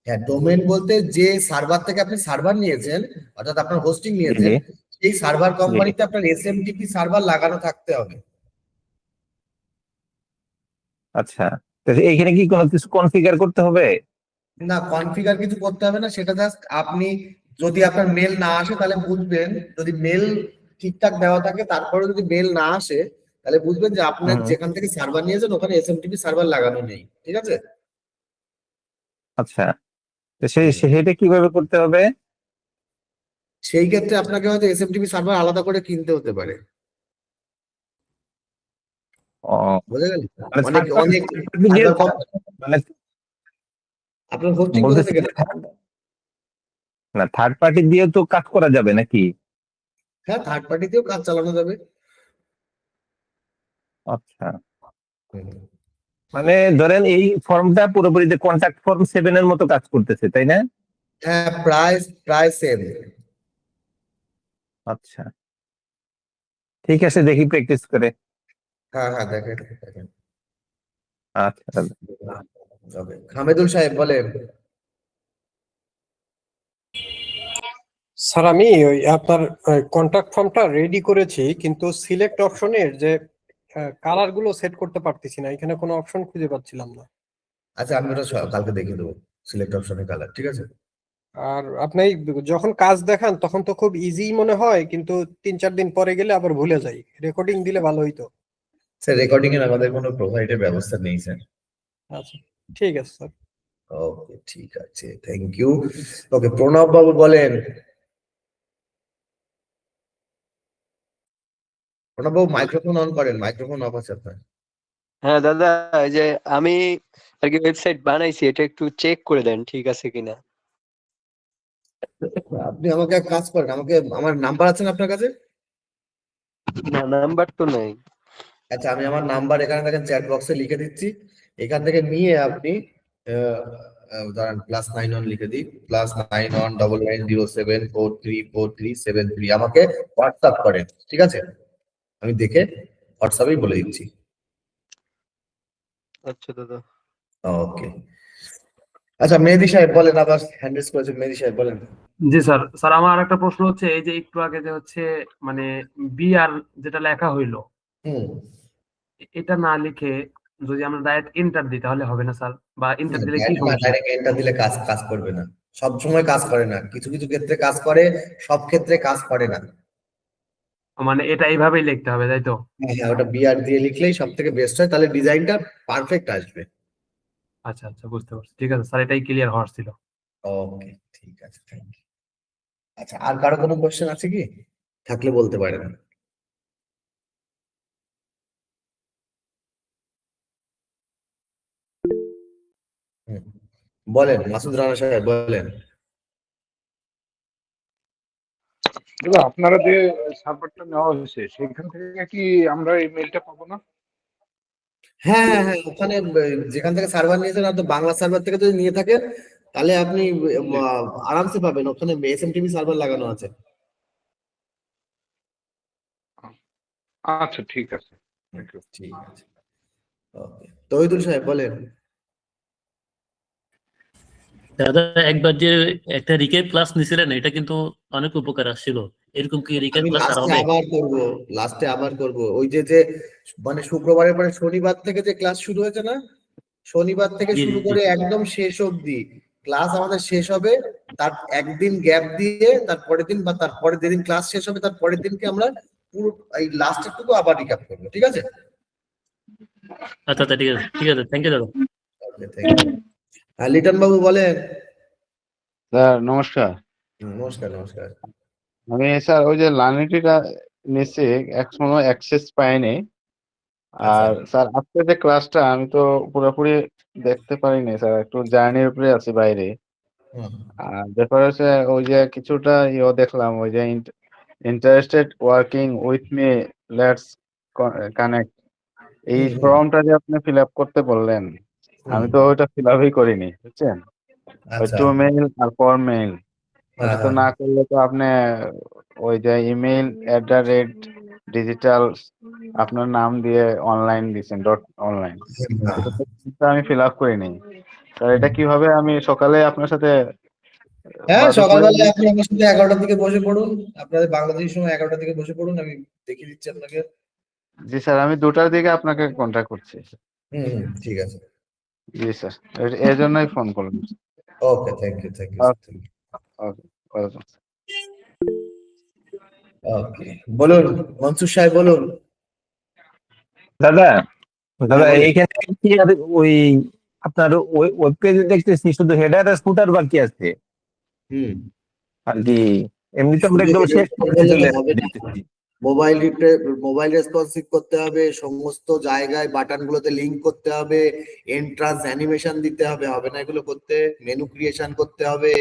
হ্যাঁ, ডোমেন বলতে যে সার্ভার থেকে আপনি সার্ভার নিয়েছেন, অর্থাৎ আপনার হোস্টিং জি নিয়েছেন, জি সেই সার্ভার জি। কোম্পানিতে আপনার এসএমটিপি সার্ভার লাগানো থাকতে হবে। আচ্ছা, তো এইখানে কি কোনো কিছু কনফিগার করতে হবে? না, কনফিগার কিছু করতে হবে না, সেটা জাস্ট আপনি, যদি আপনার মেল না আসে তাহলে বুঝবেন, যদি মেল ঠিকঠাক দেওয়া থাকে তারপরে যদি মেল না আসে, তাহলে বুঝবেন যে আপনার হুম, যেখান থেকে সার্ভার নিয়েছেন ওখানে এসএমটিপি সার্ভার লাগানো নেই, ঠিক আছে? আচ্ছা, তো সেটা কিভাবে করতে হবে? সেই ক্ষেত্রে আপনাকে হয়তো এসএমটিপি সার্ভার আলাদা করে কিনতে হতে পারে। ও, বোঝা গেল? মানে অনেক অনেক সার্ভার কোম্পানি। মানে আপনার হোস্টিং কোথা বলতেছি থেকে? না, থার্ড পার্টি দিয়ে তো কাজ করা যাবে নাকি? হ্যাঁ, থার্ড পার্টিতেও কাজ চালানো যাবে। আচ্ছা, হুম। মানে ধরেন এই ফর্মটা পুরোপুরি যে কন্ট্যাক্ট ফর্ম 7 এর মতো কাজ করতেছে, তাই না? হ্যাঁ, প্রায় প্রায় সেম। আচ্ছা, ঠিক আছে, দেখি প্র্যাকটিস করে। হ্যাঁ হ্যাঁ, দেখেন দেখেন। আচ্ছা দাদা। ওকে, হামিদুল সাহেব বলেন। স্যার, আমি ওই আপনার কন্ট্যাক্ট ফর্মটা রেডি করেছি, কিন্তু সিলেক্ট অপশনের যে কালার গুলো সেট করতে পারতেছি না, এখানে কোনো অপশন খুঁজে পাচ্ছিলাম না। আচ্ছা, আমি ওটা কালকে দেখিয়ে দেবো, সিলেক্ট অপশনের কালার, ঠিক আছে? আর আপনি যখন কাজ দেখান তখন তো খুব ইজি মনে হয়, কিন্তু 3-4 দিন পরে গেলে আবার ভুলে যাই। রেকর্ডিং দিলে ভালো হইতো। স্যার, রেকর্ডিং এর আমাদের কোনো প্রোভাইডের ব্যবস্থা নেই স্যার। আচ্ছা, ঠিক আছে স্যার। ওকে, ঠিক আছে, থ্যাংক ইউ। ওকে, প্রণব বাবু বলেন। প্রণব বাবু মাইক্রোফোন অন করেন, মাইক্রোফোন অফ আছে আপনার। হ্যাঁ দাদা, এই যে আমি আর কি ওয়েবসাইট বানাইছি, এটা একটু চেক করে দেন ঠিক আছে কিনা। আপনি আমাকে এক কাজ করেন, আমাকে, আমার নাম্বার আছে না আপনার কাছে? না, নাম্বার তো নাই। আচ্ছা, আমি আমার নাম্বার এখানে দেখেন চ্যাট বক্সে লিখে দিচ্ছি, এখান থেকে নিয়ে আপনি দাঁড়ান, +91 লিখে দিই, +919907434373, আমাকে হোয়াটসঅ্যাপ করেন, ঠিক আছে? আমি দেখে হোয়াটসঅ্যাপেই বলে দিচ্ছি। আচ্ছা দাদা। ওকে, আচ্ছা মেহেদী সাহেব বলেন, আবার হ্যান্ড রেজ করেছেন, মেহেদী সাহেব বলেন। জি স্যার। স্যার আমার আরেকটা প্রশ্ন হচ্ছে এই যে একটু আগে যে হচ্ছে মানে বিআর যেটা লেখা হইলো, হুম। এটা না লিখে যদি আমরা ডাইরেক্ট এন্টার দিই তাহলে হবে না স্যার? বা এন্টার দিলে কি সমস্যা? ডাইরেক্ট এন্টার দিলে কাজ কাজ করবে না, সব সময় কাজ করে না, কিছু কিছু ক্ষেত্রে কাজ করে, সব ক্ষেত্রে কাজ করে না। মানে এটা এইভাবেই লিখতে হবে তাই তো? হ্যাঁ হ্যাঁ, ওটা বিআর দিয়ে লিখলেই সব থেকে বেস্ট হয়, তাহলে ডিজাইনটা পারফেক্ট আসবে। আচ্ছা আচ্ছা, বুঝতে পারছি। ঠিক আছে স্যার, এটাই ক্লিয়ার হওয়ার ছিল। ওকে, ঠিক আছে, থ্যাংক ইউ। আচ্ছা, আর কারো কোনো কোশ্চেন আছে কি? থাকলে বলতে পারেন। হুম, বলেন মাসুদ রানা সাহেব, বলেন। দাদা আপনারা যে সার্ভারটা নেওয়া হয়েছে সেখান থেকে কি আমরা এই মেলটা পাবো না? হ্যাঁ হ্যাঁ হ্যাঁ, ওখানে যেখান থেকে সার্ভার নিয়েছেন, আর তো বাংলা সার্ভার থেকে যদি নিয়ে থাকেন তাহলে আপনি আরামসে পাবেন। ওখানে এসএমটিপি সার্ভার লাগানো আছে। আচ্ছা ঠিক আছে, থ্যাংক ইউ। ঠিক আছে, ওকে। তহিদুল সাহেব বলেন। দাদা একবার যে একটা রিকেপ ক্লাস নিছিলেন এটা কিন্তু অনেক উপকার আসছিল, এরকম কি রিকেপ আমি ক্লাস আর লাস্টে হবে? আবার করব, লাস্টে আবার করব। ওই যে যে মানে শুক্রবারের পরে শনিবার থেকে যে ক্লাস শুরু হয়েছে না, শনিবার থেকে জি শুরু জি করে একদম শেষ অবধি ক্লাস আমাদের শেষ হবে। তার একদিন গ্যাপ দিয়ে তারপরের দিন বা তারপরে যেদিন ক্লাস শেষ হবে তার পরের দিনকে আমরা পুরো এই লাস্টের টুকু আবার রিক্যাপ করবো, ঠিক আছে? আচ্ছা আচ্ছা, ঠিক আছে ঠিক আছে, থ্যাংক ইউ দাদা। ওকে, থ্যাংক ইউ। হ্যাঁ, লিটন বাবু বলেন। স্যার নমস্কার। নমস্কার নমস্কার। আমি স্যার ওই যে লার্নিটিটা নিচ্ছি, এখনো অ্যাক্সেস পাইনি। আচ্ছা। আর স্যার আজকে যে ক্লাসটা আমি তো পুরোপুরি দেখতে পারিনি স্যার, একটু জার্নির উপরে আছি বাইরে। হুম, আর ব্যাপার হচ্ছে ওই যে কিছুটা দেখলাম, ওই যে interested working with me, let's connect, এই হুম, হুম, ফর্মটা যে আপনি ফিল আপ করতে বললেন, আমি তো ওইটা ফিল আপই করিনি বুঝছেন। ওই আচ্ছা। টু মেইল আর ফর মেইল, হ্যাঁ ওটা তো হ্যাঁ না করলে তো আপনি ওই যে ইমেইল @ডিজিটাল আপনার নাম দিয়ে অনলাইন দিচ্ছেন .online, হ্যাঁ। এটা তো কিন্তু আমি ফিল আপ করিনি স্যার। এটা হুম। কিভাবে আমি সকালে আপনার সাথে হ্যাঁ, বা দুপুরে? সকালবেলা আপনি আমার সাথে 11টার দিকে বসে পড়ুন। আপনাদের বাংলাদেশের সময় 11টার দিকে বসে পড়ুন, আমি দেখিয়ে দিচ্ছি আপনাকে। জি স্যার, আমি 2টার দিকে আপনাকে কন্ট্যাক্ট করছি। হুম হুম, ঠিক আছে। জি স্যার, এর জন্যই ফোন করলাম। Okay, thank you, thank you, okay thank you. Okay, welcome. Okay, বলুন মনসুর সাহেব, বলুন। দাদা, দাদা বলুন। এইখানে কি আর ওই আপনার ওয়েব পেজে দেখতেছি শুধু হেডার আর ফুটার বাকি আছে হুম। আর কি। এমনিতে আমরা শুধু একদম শেষ header পর্যায়ে বললে চলে হবে আসছি না। দেখতেছি। মোবাইল রেসপন্সিভ করতে হবে, সমস্ত জায়গায় বাটন গুলোতে লিংক করতে হবে, এন্ট্রান্স অ্যানিমেশন দিতে হবে। হবে না এগুলো করতে? মেনু ক্রিয়েশন করতে হবে।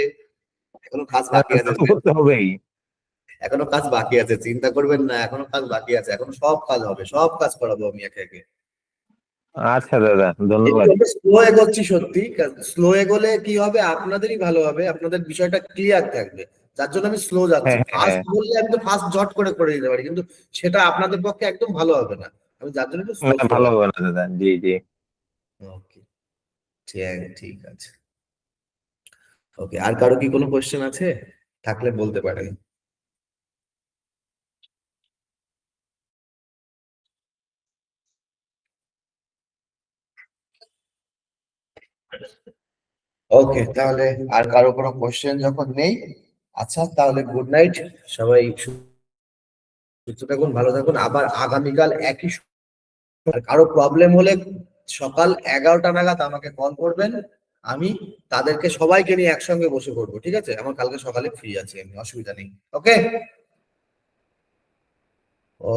এখনো কাজ বাকি তা আছে, তো করতে হবেই। এখনো কাজ বাকি আছে, চিন্তা করবেন না, এখনো কাজ বাকি আছে, এখনো সব কাজ হবে, সব কাজ করাবো আমি একে একে। আচ্ছা দাদা, ধন্যবাদ। একটু স্লো এগোচ্ছি সত্যি। স্লো এগোলে কি হবে, আপনাদেরই ভালো হবে, আপনাদের বিষয়টা ক্লিয়ার থাকবে। যার জন্য আমি স্লো যাচ্ছি। হ্যাঁ হ্যাঁ ফাস্ট বললে আমি তো ফাস্ট জট করে করে দিতে পারি, কিন্তু সেটা আপনাদের পক্ষে একদম ভালো হবে না। আমি যার জন্য একটু স্লো না, স্লো ভালো যাচ্ছি। হবে না দাদা, জি জি। ওকে, ঠিক আছে। ওকে, আর কারো কি কোনো কোশ্চেন আছে? থাকলে বলতে পারেন। ওকে, তাহলে আর কারো কোনো কোশ্চেন যখন নেই, আচ্ছা তাহলে গুড নাইট। সবাই সুস্থ থাকুন, ভালো থাকুন। আবার আগামীকাল একই আর কারো প্রবলেম হলে সকাল 11টা নাগাদ আমাকে কল করবেন। আমি তাদেরকে সবাইকে নিয়ে একসঙ্গে বসে পড়বো, ঠিক আছে? আমার কালকে সকালে ফ্রি আছি, আমি, অসুবিধা নেই। ওকে। ও